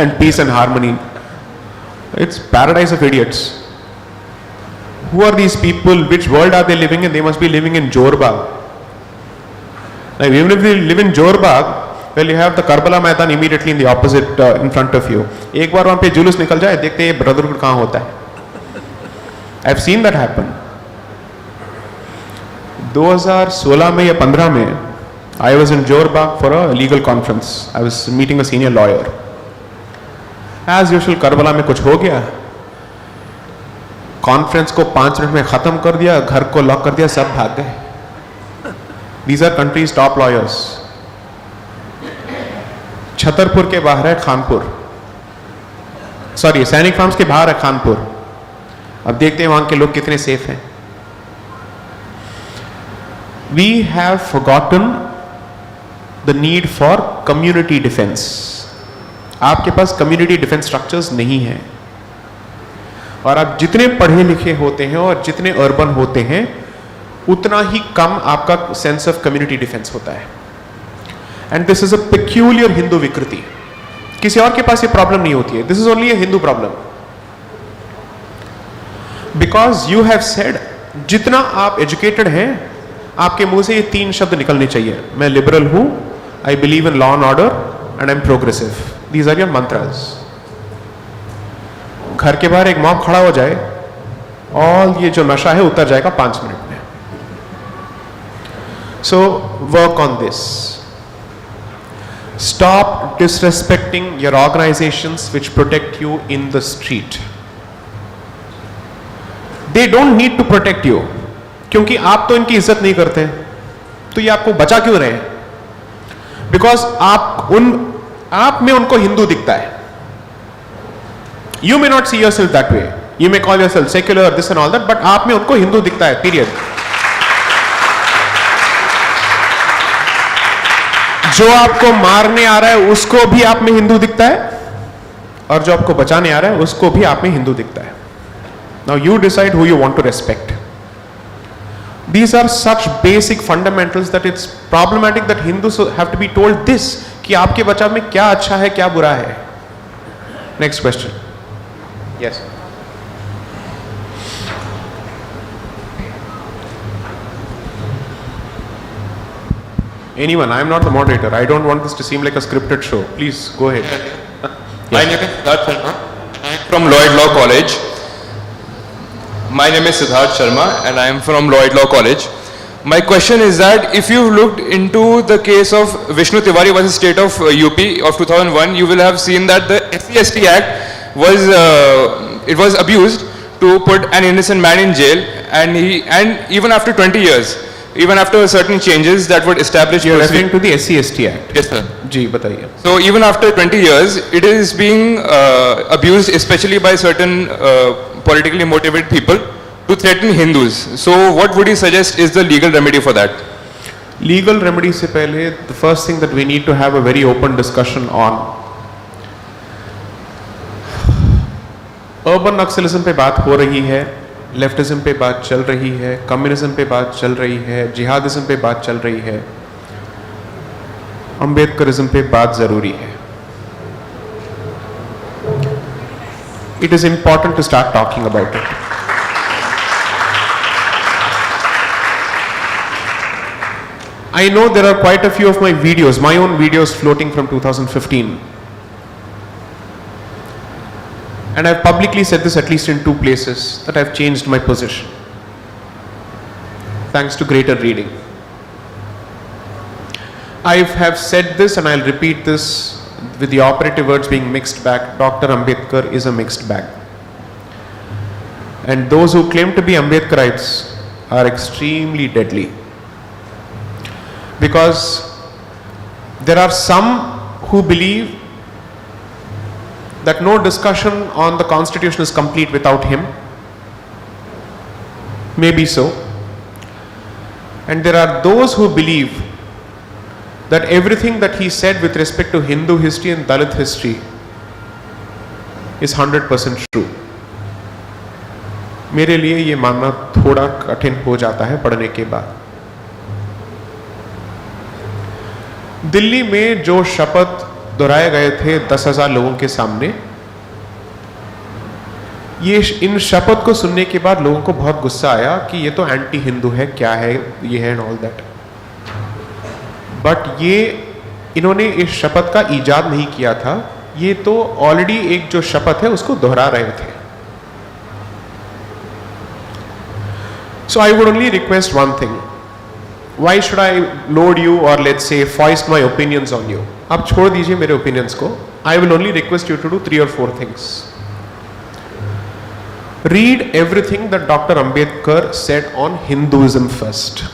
and peace and harmony. It's paradise of idiots. Who are these people? Which world are they living in? They must be living in Jorbag. Like, even if they live in Jorbag, well, you have the Karbala Maidan immediately in the opposite, in front of you. एक बार वहाँ पे जुलूस निकल जाए, देखते हैं brotherhood कहाँ होता है. I've seen that happen. 2016 में या 15 में I was in Jorbag for a legal conference. I was meeting a senior lawyer. As usual Karbala में कुछ हो गया, कॉन्फ्रेंस को 5 मिनट में खत्म कर दिया, घर को लॉक कर दिया, सब भाग गए. These are countries top lawyers. Chhatarpur के बाहर है खानपुर, सॉरी सैनिक फार्म्स के बाहर है खानपुर. अब देखते हैं वहां के लोग कितने सेफ हैं. We have forgotten the need for community defence. आपके पास कम्युनिटी डिफेंस स्ट्रक्चर्स नहीं है, और आप जितने पढ़े लिखे होते हैं और जितने अर्बन होते हैं उतना ही कम आपका सेंस ऑफ कम्युनिटी डिफेंस होता है. And this is a peculiar Hindu विकृति. किसी और के पास ये प्रॉब्लम नहीं होती है. This is only a Hindu problem. Because you have said, जितना आप एजुकेटेड हैं आपके मुंह से ये 3 शब्द निकलने चाहिए: मैं लिबरल हूं, I believe in law and order, and I'm progressive. These are your mantras. घर के बाहर एक मॉब खड़ा हो जाए, all ये जो नशा है उतर जाएगा 5 मिनट में. So work on this. Stop disrespecting your organizations which protect you in the street. They don't need to protect you, क्योंकि आप तो इनकी इज्जत नहीं करते, तो ये आपको बचा क्यों रहे? Because आप में उनको हिंदू दिखता है. You may not see yourself that way. You may call yourself secular, this and all that, but आप में उनको हिंदू दिखता है, period. जो आपको मारने आ रहा है उसको भी आप में हिंदू दिखता है, और जो आपको बचाने आ रहा है उसको भी आप में हिंदू दिखता है. Now you decide who you want to respect. These are such basic fundamentals that it's problematic that Hindus have to be told this, कि आपके बचाव में क्या अच्छा है क्या बुरा है. Next question. Yes. Anyone? I am not the moderator. I don't want this to seem like a scripted show. Please go ahead. My name is Siddharth Sharma. I am from Lloyd Law College. My name is Siddharth Sharma and I am from Lloyd Law College. My question is that if you've looked into the case of Vishnu Tiwari versus State of UP of 2001, you will have seen that the SC/ST Act was abused to put an innocent man in jail, and even after 20 years, even after certain changes that would establish. You are referring to the SC/ST Act. Yes, sir. जी बताइए. So even after 20 years, it is being abused, especially by certain politically motivated people, to threaten Hindus. So what would you suggest is the legal remedy for that? Legal remedy से पहले, the first thing that we need to have a very open discussion on. Urban Naxalism पे बात हो रही है, leftism पे बात चल रही है, कम्युनिज्म पे बात चल रही है, जिहादिज्म पे बात चल रही है, अंबेडकरिज्म पे बात जरूरी है. It is important to start talking about it. I know there are quite a few of my videos, my own videos floating from 2015. And I've publicly said this at least in 2 places, that I've changed my position. Thanks to greater reading. I have said this and I'll repeat this with the operative words being mixed bag. Dr. Ambedkar is a mixed bag. And those who claim to be Ambedkarites are extremely deadly. Because there are some who believe that no discussion on the constitution is complete without him. Maybe so. And there are those who believe that everything that he said with respect to Hindu history and Dalit history is 100% true. मेरे लिए ये मानना थोड़ा कठिन हो जाता है पढ़ने के बाद. दिल्ली में जो शपथ दोहराए गए थे 10,000 लोगों के सामने, ये इन शपथ को सुनने के बाद लोगों को बहुत गुस्सा आया कि ये तो एंटी हिंदू है, क्या है ये है एंड ऑल दैट. बट ये इन्होंने इस शपथ का इजाद नहीं किया था, ये तो ऑलरेडी एक जो शपथ है उसको दोहरा रहे थे. So I would only request one thing. Why should I load you or let's say foist my opinions on you? आप छोड़ दीजिए मेरे opinions को. I will only request you to do 3 or 4 things. Read everything that Dr. Ambedkar said on Hinduism first.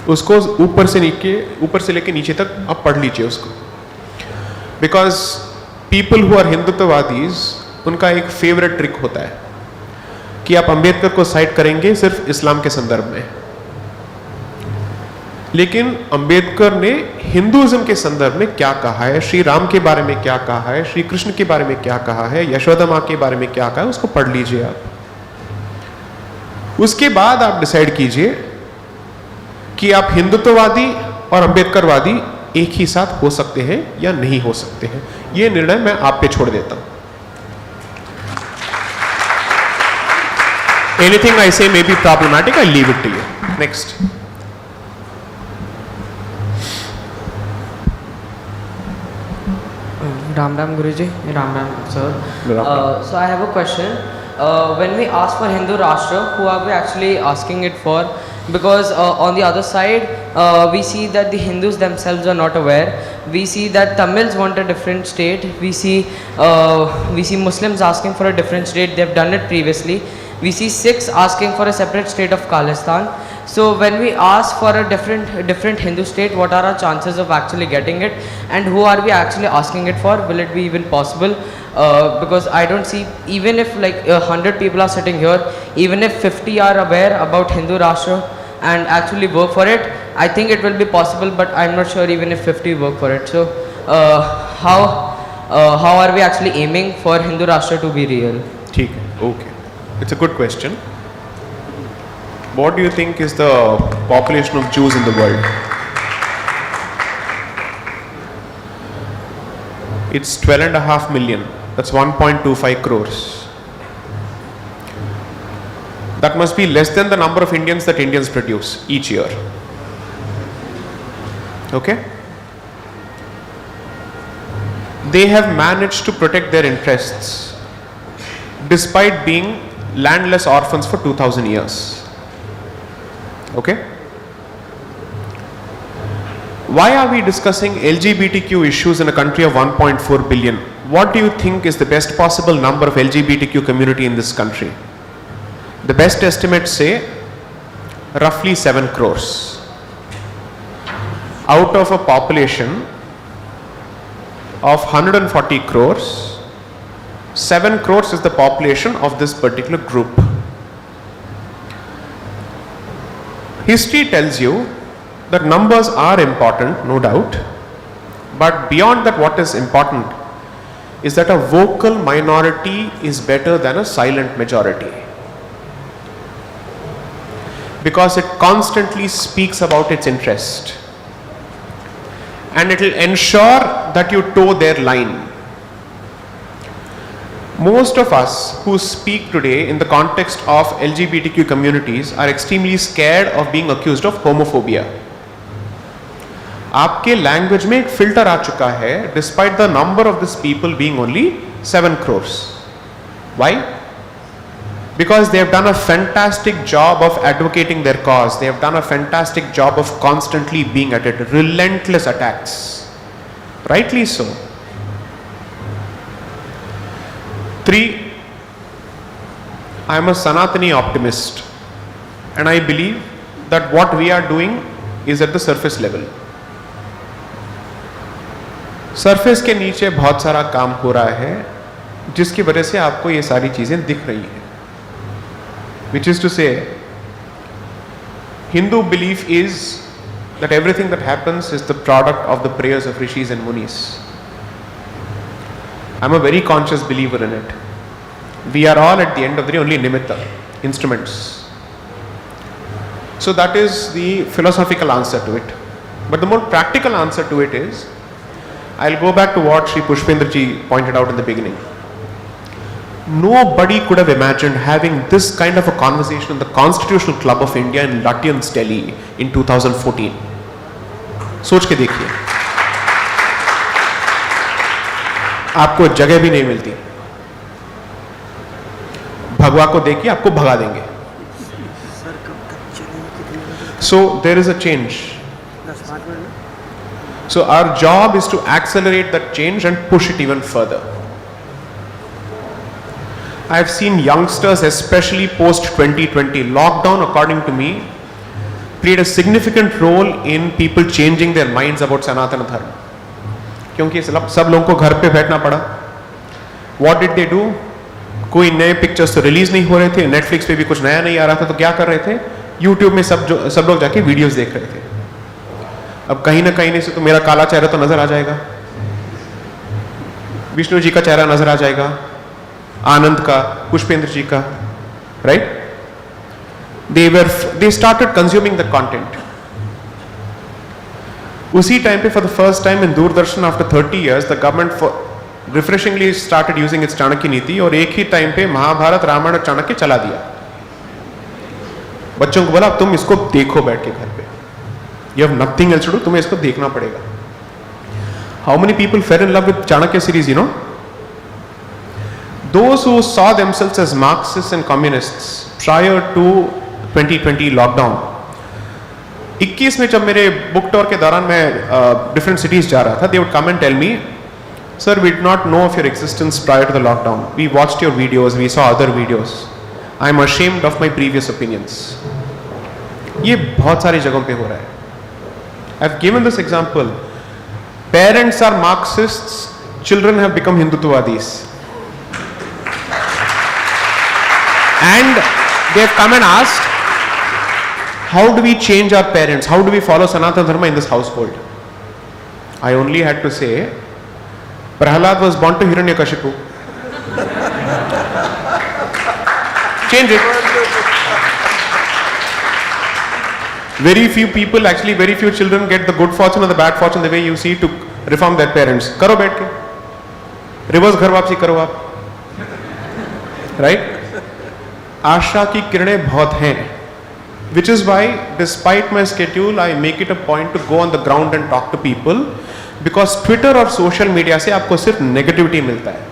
उसको ऊपर से लेके नीचे तक आप पढ़ लीजिए उसको. Because people who are हिंदुत्ववादीज, उनका एक फेवरेट ट्रिक होता है कि आप अंबेडकर को साइड करेंगे सिर्फ इस्लाम के संदर्भ में. लेकिन अंबेडकर ने हिंदुइज्म के संदर्भ में क्या कहा है, श्री राम के बारे में क्या कहा है, श्री कृष्ण के बारे में क्या कहा है, यशोदा माँ के बारे में क्या कहा है, उसको पढ़ लीजिए आप. उसके बाद आप डिसाइड कीजिए कि आप हिंदुत्ववादी और अंबेडकरवादी एक ही साथ हो सकते हैं या नहीं हो सकते हैं. यह निर्णय मैं आप पे छोड़ देता हूं. Anything I say may be problematic, I leave it to you. Next. Ram Ram Guruji, Ram Ram sir. Ram Ram. So I have a question. When we ask for Hindu Rashtra, who are we actually asking it for? Because on the other side, we see that the Hindus themselves are not aware. We see that Tamils want a different state. We see Muslims asking for a different state. They've done it previously. We see Sikhs asking for a separate state of Khalistan. So when we ask for a different Hindu state, what are our chances of actually getting it, and who are we actually asking it for? Will it be even possible? Because I don't see, even if like 100 people are sitting here, even if 50 are aware about Hindu Rashtra and actually work for it, I think it will be possible, but I'm not sure even if 50 work for it. So how are we actually aiming for Hindu Rashtra to be real? ठीक है, okay. It's a good question. What do you think is the population of Jews in the world? It's 12.5 million. That's 1.25 crores. That must be less than the number of Indians that Indians produce each year. Okay? They have managed to protect their interests despite being landless orphans for 2000 years. Okay? Why are we discussing LGBTQ issues in a country of 1.4 billion? What do you think is the best possible number of LGBTQ community in this country? The best estimates say roughly 7 crores. Out of a population of 140 crores, 7 crores is the population of this particular group. History tells you that numbers are important, no doubt, but beyond that, what is important is that a vocal minority is better than a silent majority, because it constantly speaks about its interest and it will ensure that you toe their line. Most of us who speak today in the context of LGBTQ communities are extremely scared of being accused of homophobia. आपके language में एक filter आ चुका है despite the number of this people being only 7 crores. Why? Because they have done a fantastic job of advocating their cause. They have done a fantastic job of constantly being at it, relentless attacks. Rightly so. 3, I am a Sanatani optimist and I believe that what we are doing is at the surface level. Surface के नीचे बहुत सारा काम हो रहा है जिसकी वजह से आपको ये सारी चीजें दिख रही हैं. Which is to say, Hindu belief is that everything that happens is the product of the prayers of rishis and munis. I'm a very conscious believer in it. We are all at the end of the day only nimitta, instruments. So that is the philosophical answer to it. But the more practical answer to it is, I'll go back to what Sri Pushpendra ji pointed out in the beginning. Nobody could have imagined having this kind of a conversation in the Constitutional Club of India in Lutyens, Delhi in 2014. सोच के देखिए, आपको जगह भी नहीं मिलती. भगवा को देखिए, आपको भगा देंगे. So there is a change. So our job is to accelerate that change and push it even further. I have seen youngsters, especially post 2020, lockdown according to me played a significant role in people changing their minds about Sanatana Dharma. क्योंकि सब लोगों को घर पे बैठना पड़ा. What did they do? कोई नए पिक्चर्स तो रिलीज नहीं हो रहे थे, नेटफ्लिक्स पे भी कुछ नया नहीं आ रहा था, तो क्या कर रहे थे? यूट्यूब में सब लोग जाके वीडियोस देख रहे थे. अब कहीं ना कहीं से तो मेरा काला चेहरा तो नजर आ जाएगा, विष्णु जी का चेहरा नजर आ जाएगा, आनंद का, पुष्पेंद्र जी का, right? They started consuming the content. उसी टाइम पे for the first time in Doordarshan after 30 years the government refreshingly started using its Chanakya नीति, और एक ही टाइम पे महाभारत, रामायण और चाणक्य चला दिया. बच्चों को बोला तुम इसको देखो बैठ के घर पे, you have nothing else to do, तुम्हें इसको देखना पड़ेगा. How many people fell in love with Chanakya series, you know? Those who saw themselves as Marxists and communists prior to 2020 lockdown, 21 में जब मेरे बुक टूर के दौरान मैं डिफरेंट सिटीज जा रहा था, they would come and tell me, sir, we did not know of your existence prior to the lockdown. We watched your videos, we saw other videos. I am ashamed of my previous opinions. ये बहुत सारी जगहों पे हो रहा है. I've given this example. Parents are Marxists, children have become Hindutvaadis. And they have come and asked, how do we change our parents? How do we follow Sanatana Dharma in this household? I only had to say, Prahlad was born to Hiranyakashipu. Change it. Very few people, actually very few children get the good fortune or the bad fortune the way you see to reform their parents. Karo baith ke. Reverse घर वापसी करो आप. Right? आशा की किरणें बहुत हैं. Which is why, despite my schedule, I make it a point to go on the ground and talk to people, because Twitter और social media से आपको सिर्फ negativity मिलता है.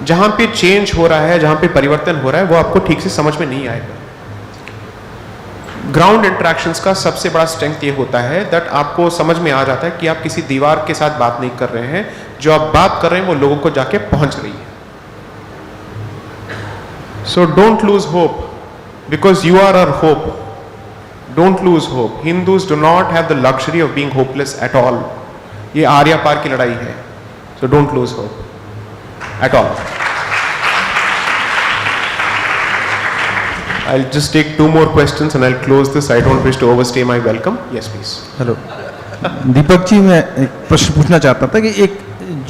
जहां पे चेंज हो रहा है, जहां पे परिवर्तन हो रहा है, वो आपको ठीक से समझ में नहीं आएगा. ग्राउंड इंटरेक्शंस का सबसे बड़ा स्ट्रेंथ ये होता है दैट आपको समझ में आ जाता है कि आप किसी दीवार के साथ बात नहीं कर रहे हैं, जो आप बात कर रहे हैं वो लोगों को जाके पहुंच रही है. So don't lose hope, because you are our hope. Don't lose hope. Hindus do not have the luxury of being hopeless at all. ये आर्या पार की लड़ाई है. So don't lose hope at all. I'll just take 2 more questions and I'll close this. I don't wish to overstay my welcome. Yes, please. Hello Deepak ji, मैं एक प्रश्न पूछना चाहता था कि एक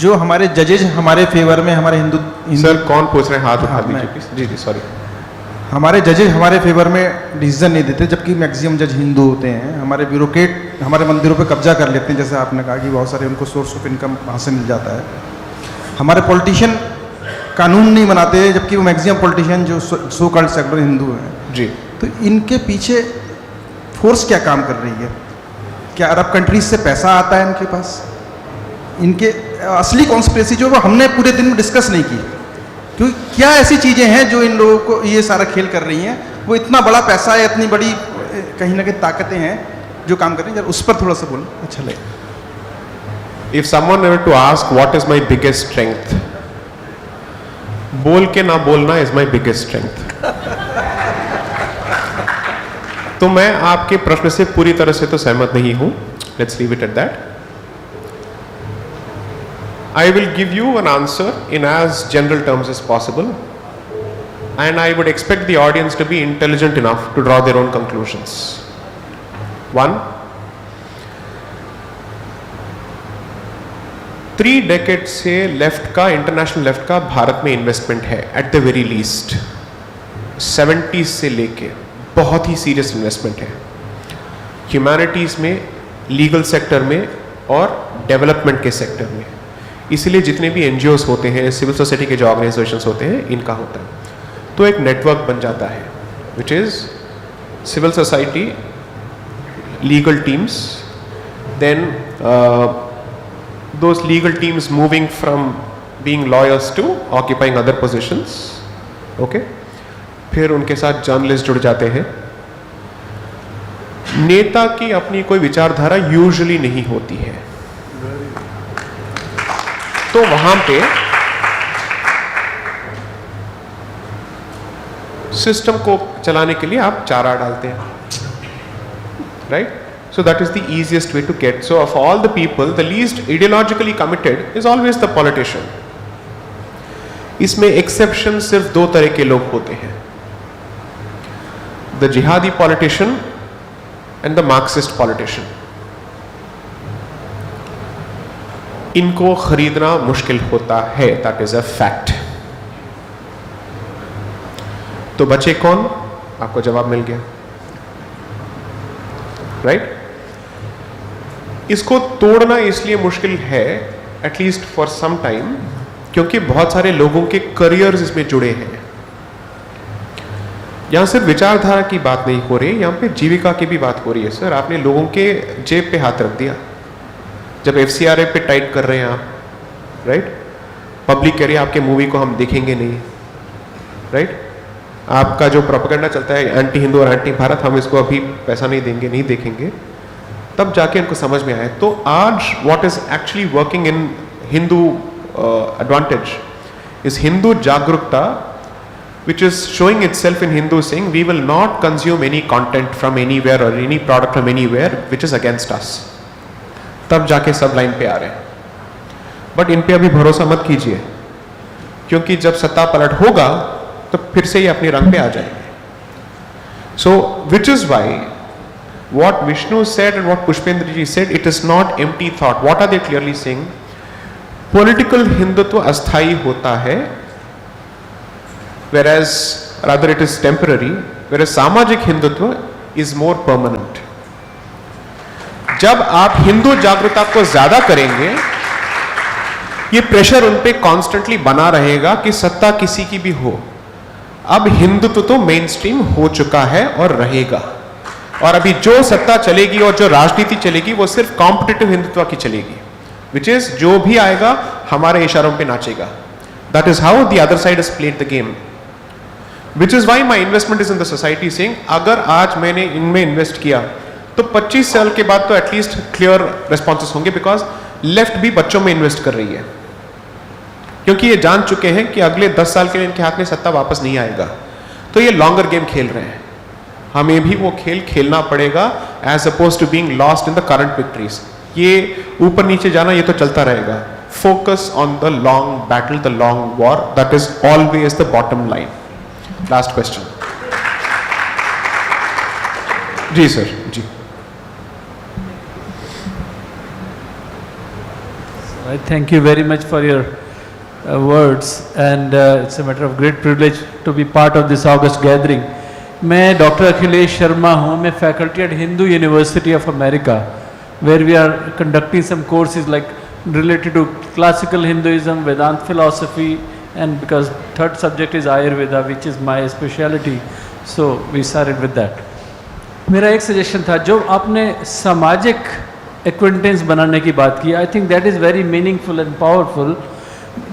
जो हमारे जजेज हमारे फेवर में, हमारे हिंदू सर कौन पूछ रहे हैं? हाथ उठा हाँ, दीजिए मैं- प्लीज. Ji ji sorry. हमारे जजेज हमारे फेवर में डिसीजन नहीं देते, जबकि मैक्सिमम जज हिंदू होते हैं. हमारे ब्यूरोक्रेट हमारे मंदिरों पे कब्जा कर लेते हैं, जैसे आपने कहा कि बहुत सारे उनको सोर्स ऑफ इनकम वहाँ से मिल जाता है. हमारे पॉलिटिशियन कानून नहीं बनाते, जबकि वो मैक्सिमम पॉलिटिशियन जो सो कॉल्ड सेकुलर हिंदू हैं. जी. तो इनके पीछे फोर्स क्या काम कर रही है? क्या अरब कंट्रीज से पैसा आता है इनके पास? इनके असली कॉन्स्पिरेसी जो वो हमने पूरे दिन में डिस्कस नहीं की, क्योंकि क्या ऐसी चीज़ें हैं जो इन लोगों को ये सारा खेल कर रही हैं? वो इतना बड़ा पैसा है, इतनी बड़ी कहीं ना कहीं ताकतें हैं जो काम कर रही हैं. जरा उस पर थोड़ा सा बोलना अच्छा लगेगा. If someone were to ask what is my biggest strength, बोल के ना बोलना is my biggest strength. तो मैं आपके प्रश्न से पूरी तरह से तो सहमत नहीं हूं. Let's leave it at that. I will give you an answer in as general terms as possible, and I would expect the audience to be intelligent enough to draw their own conclusions. 1, 3 decade से left का, international left का भारत में investment है at the very least. 70s से लेके बहुत ही serious investment है humanities में, लीगल सेक्टर में और डेवलपमेंट के सेक्टर में. इसलिए जितने भी NGOs होते हैं, सिविल सोसाइटी के जो ऑर्गेनाइजेशंस होते हैं, इनका होता है. तो एक नेटवर्क बन जाता है which is civil society, legal teams, then those legal teams moving from being lawyers to occupying other positions. Okay? फिर उनके साथ जर्नलिस्ट जुड़ जाते हैं. नेता की अपनी कोई विचारधारा यूजुअली नहीं होती है, तो वहां पे सिस्टम को चलाने के लिए आप चारा डालते हैं. Right? So that is the easiest way to get. So of all the people, the least ideologically committed is always the politician. इसमें exception सिर्फ 2 तरह के लोग होते हैं. The jihadi politician and the Marxist politician. इनको खरीदना मुश्किल होता है. That is a fact. तो बचे कौन? आपको जवाब मिल गया. Right? इसको तोड़ना इसलिए मुश्किल है, एटलीस्ट फॉर सम टाइम, क्योंकि बहुत सारे लोगों के करियर्स इसमें जुड़े हैं. यहां सिर्फ विचारधारा की बात नहीं हो रही, यहां पे जीविका की भी बात हो रही है. सर, आपने लोगों के जेब पे हाथ रख दिया. जब FCRA पे टाइट कर रहे हैं आप, राइट? पब्लिक कह रही है आपके मूवी को हम देखेंगे नहीं, राइट? आपका जो प्रोपेगेंडा चलता है एंटी हिंदू और एंटी भारत, हम इसको अभी पैसा नहीं देंगे, नहीं देखेंगे, तब जाके इनको समझ में आए. तो आज what is actually working in Hindu advantage is Hindu जागरूकता, which is showing itself in Hindu saying we will not consume any content from anywhere or any product from anywhere which is against us. तब जाके सब line पे आ रहे हैं. But in पे अभी भरोसा मत कीजिए, क्योंकि जब सत्ता पलट होगा तो फिर से ये अपने रंग पे आ जाएंगे. So which is why what Vishnu said and what Pushpendra ji said, it is not empty thought. What are they clearly saying? Political Hindutva अस्थाई होता है, whereas rather it is temporary, whereas सामाजिक हिंदुत्व is more permanent. जब आप हिंदू जागरूकता को ज्यादा करेंगे, ये प्रेशर उन पे कॉन्स्टेंटली बना रहेगा कि सत्ता किसी की भी हो. अब हिंदुत्व तो मेन स्ट्रीम हो चुका है और रहेगा, और अभी जो सत्ता चलेगी और जो राजनीति चलेगी वो सिर्फ कॉम्पिटिटिव हिंदुत्व की चलेगी, विच इज जो भी आएगा हमारे इशारों पे नाचेगा. That is how the other side has played the game, which is why my investment is in the society saying अगर आज मैंने इनमें इन्वेस्ट किया तो 25 साल के बाद तो एटलीस्ट क्लियर रिस्पॉन्सेस होंगे, बिकॉज लेफ्ट भी बच्चों में इन्वेस्ट कर रही है, क्योंकि ये जान चुके हैं कि अगले 10 साल के लिए इनके हाथ में सत्ता वापस नहीं आएगा. तो ये लॉन्गर गेम खेल रहे हैं. हमें भी वो खेल खेलना पड़ेगा as opposed to being lost in the current victories. ये ऊपर नीचे जाना ये तो चलता रहेगा. Focus on the long battle, the long war, that is always the bottom line. Last question. जी सर. जी. I thank you very much for your words, and it's a matter of great privilege to be part of this August gathering. मैं doctor Akhilesh Sharma हूँ. मैं faculty at Hindu university of America, where we are conducting some courses like related to classical Hinduism, Vedant philosophy, and because third subject is Ayurveda, which is my specialty, so we started with that. मेरा एक suggestion था, जो आपने सामाजिक acquaintance बनाने की बात की, I think that is very meaningful and powerful.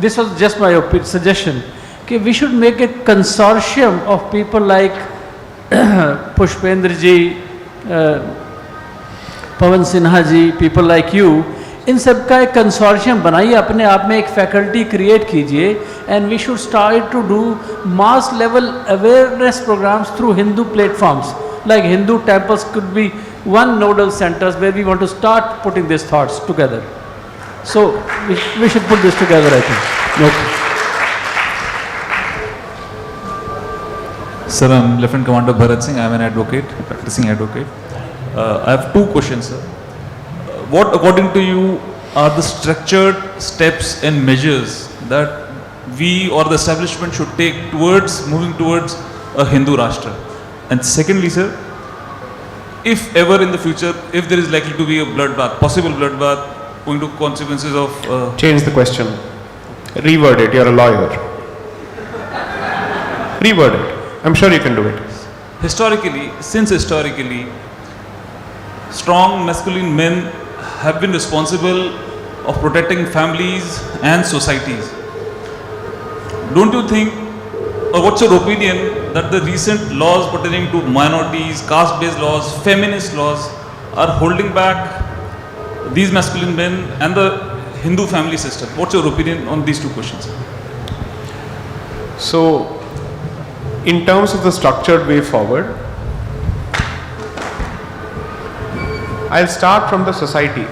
This was just my suggestion कि we should make a consortium of people like Pushpendra ji, Pawan Sinha ji, people like you. इन सब का एक कंसोर्शियम बनाइए, अपने आप में एक फैकल्टी क्रिएट कीजिए, and we should start to do mass level awareness programmes through Hindu platforms. Like Hindu temples could be one nodal centers where we want to start putting these thoughts together. So we should put this together, I think. Okay. Sir, I'm Lieutenant Commander Bharat Singh. I'm an advocate, practicing advocate. I have two questions, sir. What, according to you, are the structured steps and measures that we or the establishment should take towards moving towards a Hindu Rashtra? And secondly, sir, if ever in the future, if there is likely to be a bloodbath, possible bloodbath, going to consequences of... Change the question. Reword it. You're a lawyer. Reword it. I'm sure you can do it. Historically, strong masculine men have been responsible of protecting families and societies. Don't you think, or what's your opinion, that the recent laws pertaining to minorities, caste-based laws, feminist laws are holding back these masculine men and the Hindu family system? What's your opinion on these two questions? So, in terms of the structured way forward, I'll start from the society.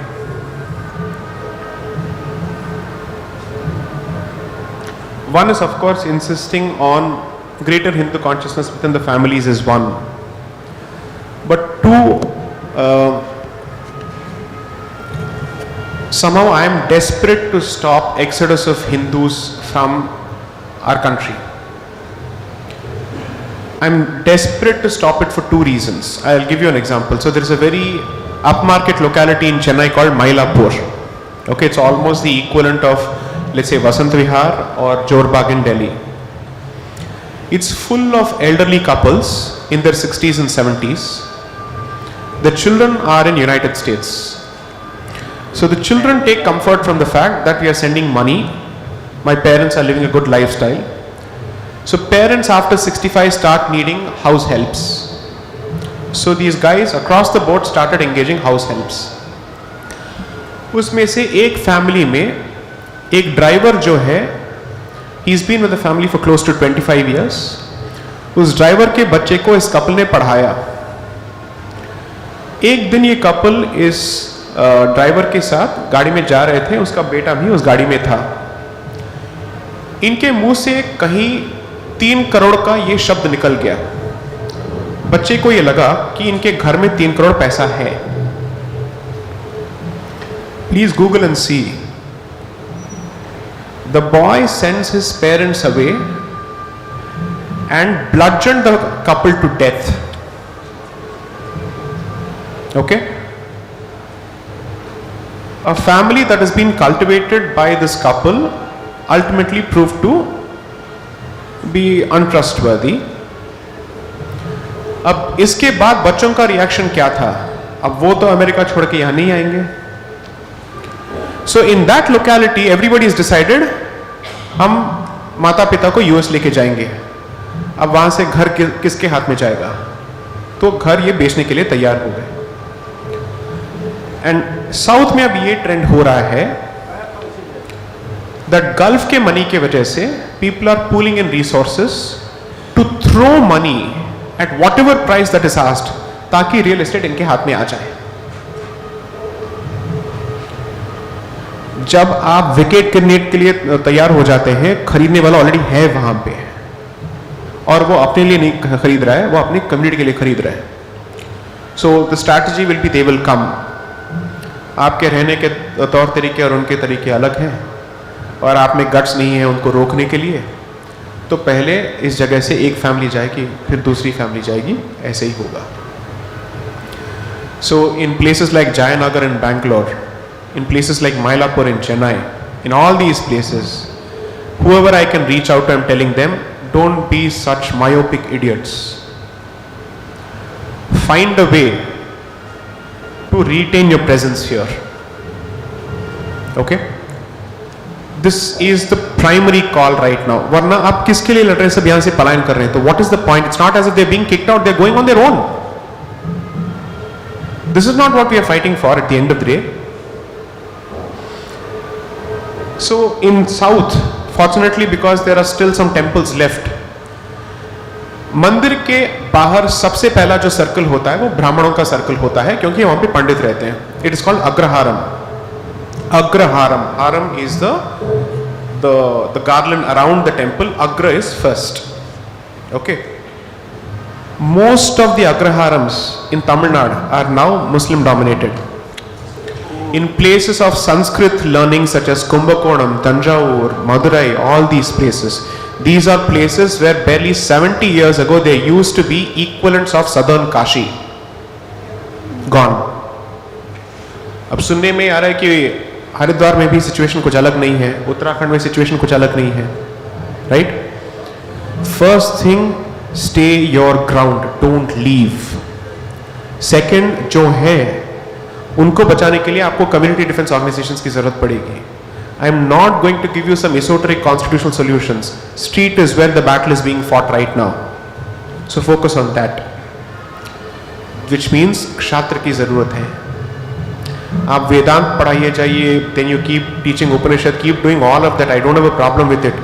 One is, of course, insisting on greater Hindu consciousness within the families is one. But two, somehow I am desperate to stop exodus of Hindus from our country. I'm desperate to stop it for two reasons. I'll give you an example. So there is a very upmarket locality in Chennai called Mylapore. Okay, it's almost the equivalent of, let's say, Vasant Vihar or Jorbagh in Delhi. It's full of elderly couples in their 60s and 70s. The children are in United States. So the children take comfort from the fact that we are sending money. My parents are living a good lifestyle. So parents after 65 start needing house helps. So these guys across the board started engaging house helps. उसमें से एक family में एक driver जो है, he's been with the family for close to 25 years. उस driver के बच्चे को इस कपल ने पढ़ाया. एक दिन ये कपल इस ड्राइवर के साथ गाड़ी में जा रहे थे, उसका बेटा भी उस गाड़ी में था. इनके मुंह से कहीं 3 करोड़ का ये शब्द निकल गया. बच्चे को ये लगा कि इनके घर में 3 करोड़ पैसा है. Please Google and see. The boy sends his parents away and bludgeoned the couple to death. Okay? A family that has been cultivated by this couple ultimately proved to be untrustworthy. अब इसके बाद बच्चों का reaction क्या था? अब वो तो अमेरिका छोड़ के यहां नहीं आएंगे. So in that locality everybody has decided हम माता पिता को यूएस लेके जाएंगे. अब वहां से घर किसके हाथ में जाएगा? तो घर ये बेचने के लिए तैयार हो गए. एंड साउथ में अब ये ट्रेंड हो रहा है दैट गल्फ के मनी के वजह से people are pooling in resources to throw money at whatever price that is asked, ताकि रियल एस्टेट इनके हाथ में आ जाए. जब आप विकेट करने के लिए तैयार हो जाते हैं, खरीदने वाला ऑलरेडी है वहां पे और वो अपने लिए नहीं खरीद रहा है, वो अपनी कम्युनिटी के लिए खरीद रहा है. So the strategy will be they will come. आपके रहने के तौर तरीके और उनके तरीके अलग हैं और आप में गट्स नहीं है उनको रोकने के लिए. तो पहले इस जगह से एक फैमिली जाएगी, फिर दूसरी फैमिली जाएगी, ऐसे ही होगा. So in places like Jayanagar in Bangalore, in places like Mylapore in Chennai, in all these places, whoever I can reach out to, I'm telling them, don't be such myopic idiots. Find a way to retain your presence here. Okay? This is the primary call right now. वरना आप किसके लिए लड़ रहे हैं? सब यहां से पलायन कर रहे हैं. तो what is the point? It's not as if they're being kicked out, they're going on their own. This is not what we are fighting for at the end of the day. So in south, fortunately because there are still some temples left, मंदिर के बाहर सबसे पहला जो circle होता है वो ब्राह्मणों का सर्कल होता है, क्योंकि वहां पे पंडित रहते हैं. It is called agraharam. Agraharam, haram is the garland around the temple. Agra is first. Okay. Most of the agraharams in Tamil Nadu are now Muslim dominated. In places of Sanskrit learning such as Kumbakonam, Tanjavur, Madurai, all these places, these are places where barely 70 years ago there used to be equivalents of southern Kashi. Gone. अब सुनने में आ रहा है कि हरिद्वार में भी situation कुछ अलग नहीं है, उत्तराखंड में सिचुएशन कुछ अलग नहीं है, right? First thing, stay your ground, don't leave. Second, जो है उनको बचाने के लिए आपको कम्युनिटी डिफेंस ऑर्गेनाइजेशंस की जरूरत पड़ेगी. I am not going to give you some esoteric constitutional solutions. Street is where the battle is being fought right now. So focus on that, which means kshatra की जरूरत है. आप वेदांत पढ़ाइए जाइए, then you keep teaching Upanishad, keep doing all of that. I don't have a problem with it.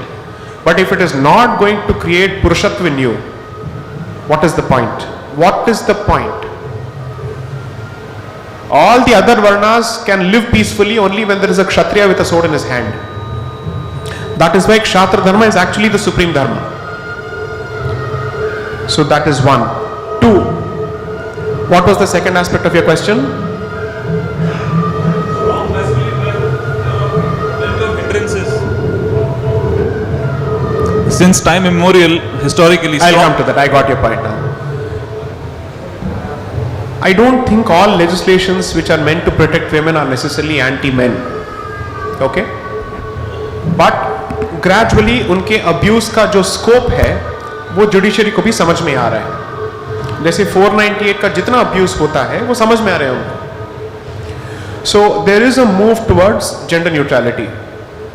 But if it is not going to create purushatva in you, what is the point? What is the point? All the other varnas can live peacefully only when there is a kshatriya with a sword in his hand. That is why Kshatra Dharma is actually the supreme Dharma. So that is one. Two, what was the second aspect of your question? Since time immemorial, historically, I'll come to that. I got your point now. I don't think all legislations which are meant to protect women are necessarily anti-men. Okay? But gradually उनके abuse का जो scope है वो judiciary को भी समझ में आ रहा है. जैसे 498 का जितना abuse होता है वो समझ में आ रहा है उनको. So there is a move towards gender neutrality,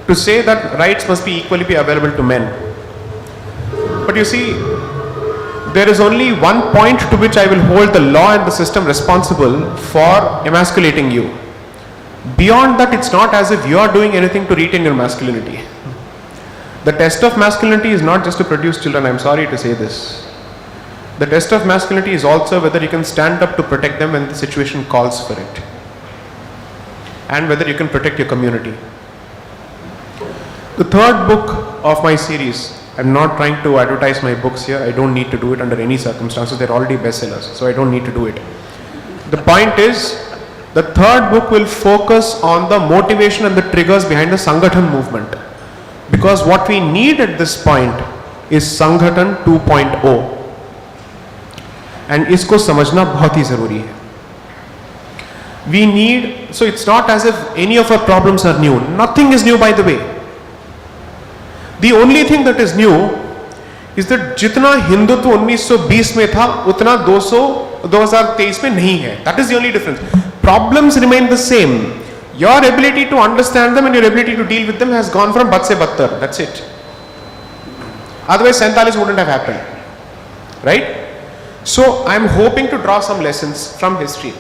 to say that rights must be equally be available to men. But you see, there is only one point to which I will hold the law and the system responsible for emasculating you. Beyond that, it's not as if you are doing anything to retain your masculinity. The test of masculinity is not just to produce children, I'm sorry to say this. The test of masculinity is also whether you can stand up to protect them when the situation calls for it, and whether you can protect your community. The third book of my series, I'm not trying to advertise my books here, I don't need to do it under any circumstances, they're already bestsellers, so I don't need to do it. The point is, the third book will focus on the motivation and the triggers behind the Sangathan movement. Because what we need at this point is Sangathan 2.0. And इसको समझना बहुत ही ज़रूरी है. We need, so it's not as if any of our problems are new. Nothing is new, by the way. The only thing that is new is that जितना हिंदुत्व 1920 में था उतना 2023 में नहीं है. That is the only difference. Problems remain the same. Your ability to understand them and your ability to deal with them has gone from bad se badtar. That's it. Otherwise 47 wouldn't have happened. Right? So I'm hoping to draw some lessons from history,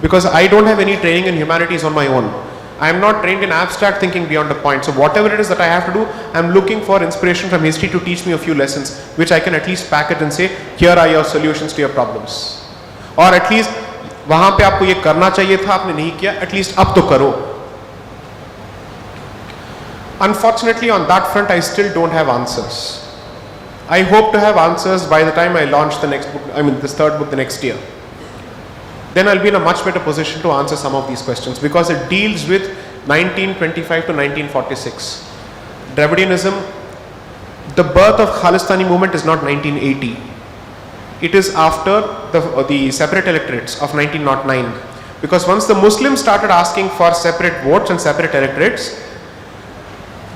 because I don't have any training in humanities on my own. I am not trained in abstract thinking beyond a point. So whatever it is that I have to do, I'm looking for inspiration from history to teach me a few lessons, which I can at least package and say, here are your solutions to your problems. Or at least, वहाँ पे आपको ये करना चाहिए था, आपने नहीं किया, at least अब तो करो. Unfortunately, on that front, I still don't have answers. I hope to have answers by the time I launch the next book, this third book the next year. Then I'll be in a much better position to answer some of these questions, because it deals with 1925 to 1946. Dravidianism, the birth of Khalistani movement is not 1980. It is after the separate electorates of 1909. Because once the Muslims started asking for separate votes and separate electorates,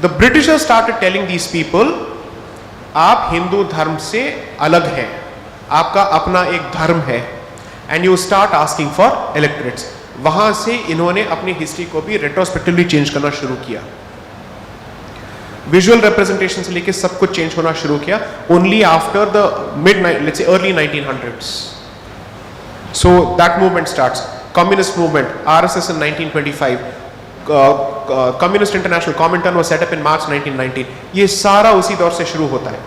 the Britishers started telling these people, आप हिंदू धर्म से अलग हैं, आपका अपना एक धर्म है, and you start asking for electorates. वहां से इन्होंने अपनी हिस्ट्री को भी रेट्रोस्पेक्टिवली चेंज करना शुरू किया. विजुअल रिप्रेजेंटेशन से लेके सब कुछ चेंज होना शुरू किया only after the let's say early 1900s. So that movement starts. Communist movement, RSS in 1925. Communist International Comintern was set up in March 1919. ये सारा उसी दौर से शुरू होता है.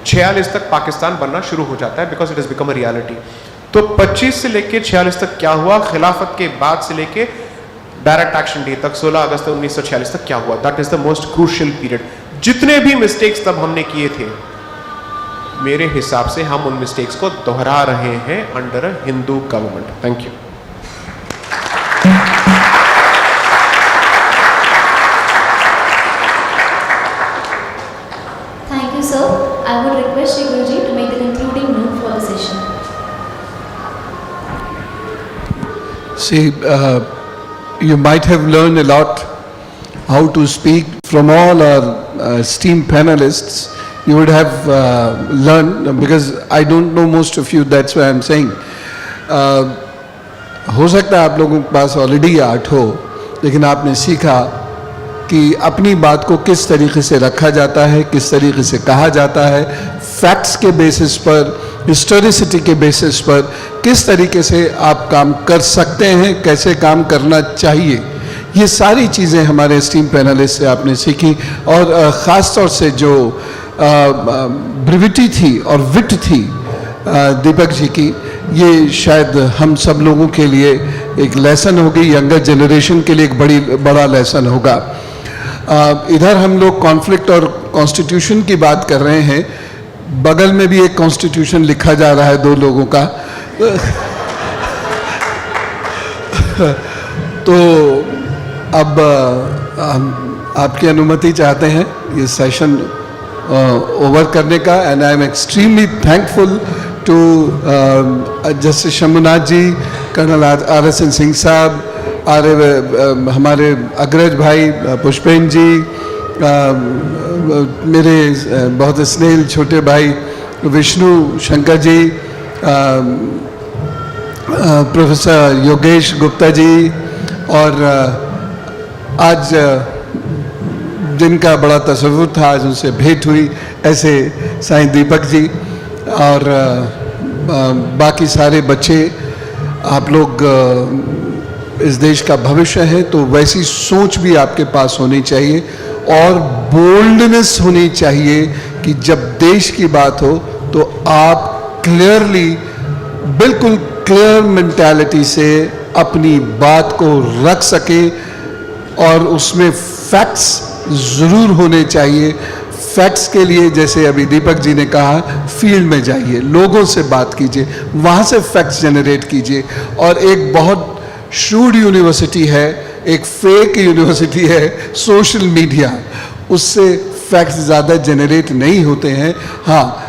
46 तक पाकिस्तान बनना शुरू हो जाता है, because it has become a reality. तो 25 से लेके 46 तक क्या हुआ, खिलाफत के बाद से लेके डायरेक्ट एक्शन डे तक 16 अगस्त 1946 तक क्या हुआ, that is the most crucial period. जितने भी मिस्टेक्स तब हमने किए थे, मेरे हिसाब से हम उन मिस्टेक्स को दोहरा रहे हैं under a Hindu government. Thank you. Thank you, sir. I would request Shri Guruji to make the concluding note for the session. See, you might have learned a lot how to speak from all our esteemed panelists. You would have learned, because I don't know most of you, that's why I'm saying. हो सकता है आप लोगों के पास already art हो, लेकिन आपने सीखा कि अपनी बात को किस तरीके से रखा जाता है, किस तरीके से कहा जाता है, फैक्ट्स के बेसिस पर, हिस्टोरिसिटी के बेसिस पर किस तरीके से आप काम कर सकते हैं, कैसे काम करना चाहिए. ये सारी चीज़ें हमारे स्टीम पैनलिस्ट से आपने सीखी. और ख़ास तौर से जो ब्रिविटी थी और विट थी दीपक जी की, ये शायद हम सब लोगों के लिए एक लेसन होगी, यंगर जनरेशन के लिए एक बड़ा लेसन होगा. इधर हम लोग कॉन्फ्लिक्ट और कॉन्स्टिट्यूशन की बात कर रहे हैं, बगल में भी एक कॉन्स्टिट्यूशन लिखा जा रहा है 2 लोगों का. तो अब हम आपकी अनुमति चाहते हैं ये सेशन ओवर करने का. And I am extremely thankful to Justice Shambhunath ji, Colonel RSN Singh Sahab, हमारे अग्रज भाई पुष्पेन जी, मेरे बहुत स्नेहिल छोटे भाई विष्णु शंकर जी, प्रोफेसर योगेश गुप्ता जी, और आज जिनका बड़ा तसव्वुर था, आज उनसे भेंट हुई, ऐसे साईं दीपक जी और बाकी सारे बच्चे, आप लोग इस देश का भविष्य है, तो वैसी सोच भी आपके पास होनी चाहिए और बोल्डनेस होनी चाहिए कि जब देश की बात हो तो आप क्लियरली, बिल्कुल क्लियर मेंटालिटी से अपनी बात को रख सके और उसमें फैक्ट्स ज़रूर होने चाहिए। फैक्ट्स के लिए जैसे अभी दीपक जी ने कहा, फील्ड में जाइए, लोगों से बात कीजिए, वहाँ से फैक्ट्स जनरेट कीजिए। और एक बहुत शूड यूनिवर्सिटी है, एक फेक यूनिवर्सिटी है सोशल मीडिया, उससे फैक्ट्स ज़्यादा जनरेट नहीं होते हैं। हाँ,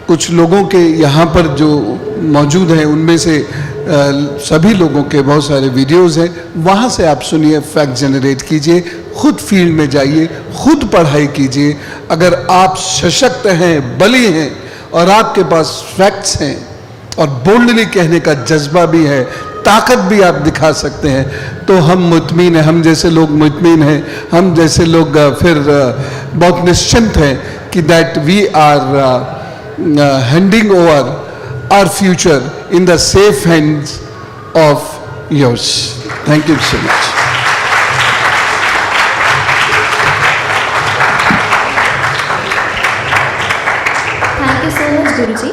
कुछ लोगों के यहाँ पर जो मौजूद हैं उनमें से सभी लोगों के बहुत सारे वीडियोस हैं, वहाँ से आप सुनिए, फैक्ट जनरेट कीजिए, खुद फील्ड में जाइए, खुद पढ़ाई कीजिए। अगर आप सशक्त हैं, बली हैं और आपके पास फैक्ट्स हैं और बोल्डली कहने का जज्बा भी है, ताकत भी आप दिखा सकते हैं, तो हम मुतमीन हैं, हम जैसे लोग मुतमीन हैं, हम जैसे लोग फिर बहुत निश्चिंत हैं कि that we are handing over our future in the safe hands of yours. Thank you so much. Thank you so much, Guruji.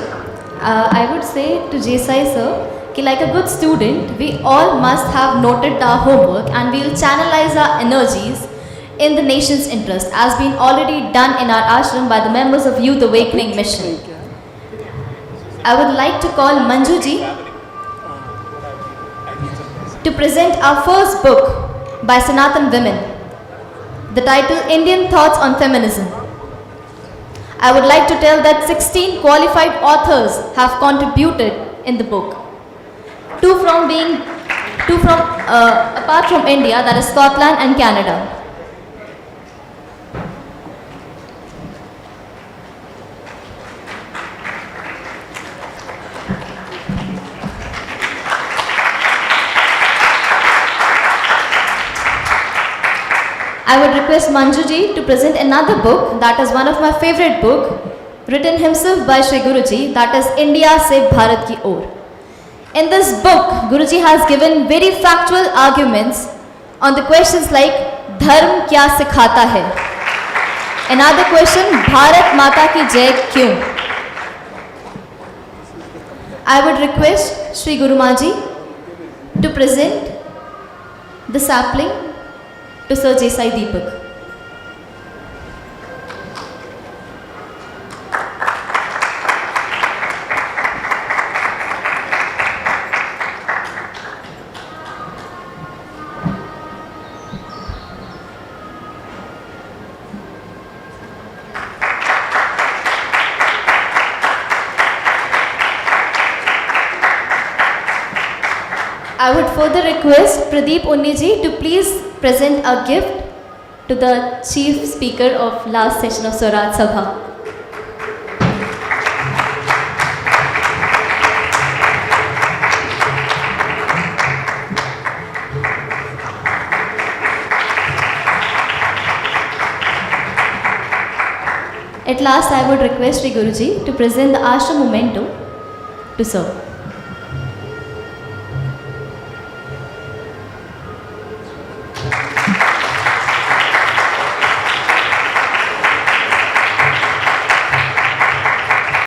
I would say to Jesai sir, कि like a good student, we all must have noted our homework and we will channelize our energies in the nation's interest, as been already done in our ashram by the members of Youth Awakening Mission. I would like to call Manju ji to present our first book by Sanatan women, the title Indian Thoughts on Feminism. I would like to tell that 16 qualified authors have contributed in the book. Two from apart from India, that is Scotland and Canada. I would request Manju ji to present another book, that is one of my favorite book, written himself by Shri Guruji, that is India Se Bharat Ki Or. In this book, Guruji has given very factual arguments on the questions like Dharm kya sikhata hai? Another question, Bharat Mata ki Jai kyun? I would request Shri Guru Maji to present the sapling to Sir Jesai Deepak. I would further request Pradeep Unni ji to please present a gift to the chief speaker of last session of Swaraj Sabha. At last, I would request Sri Guruji to present the ashram memento to Sir.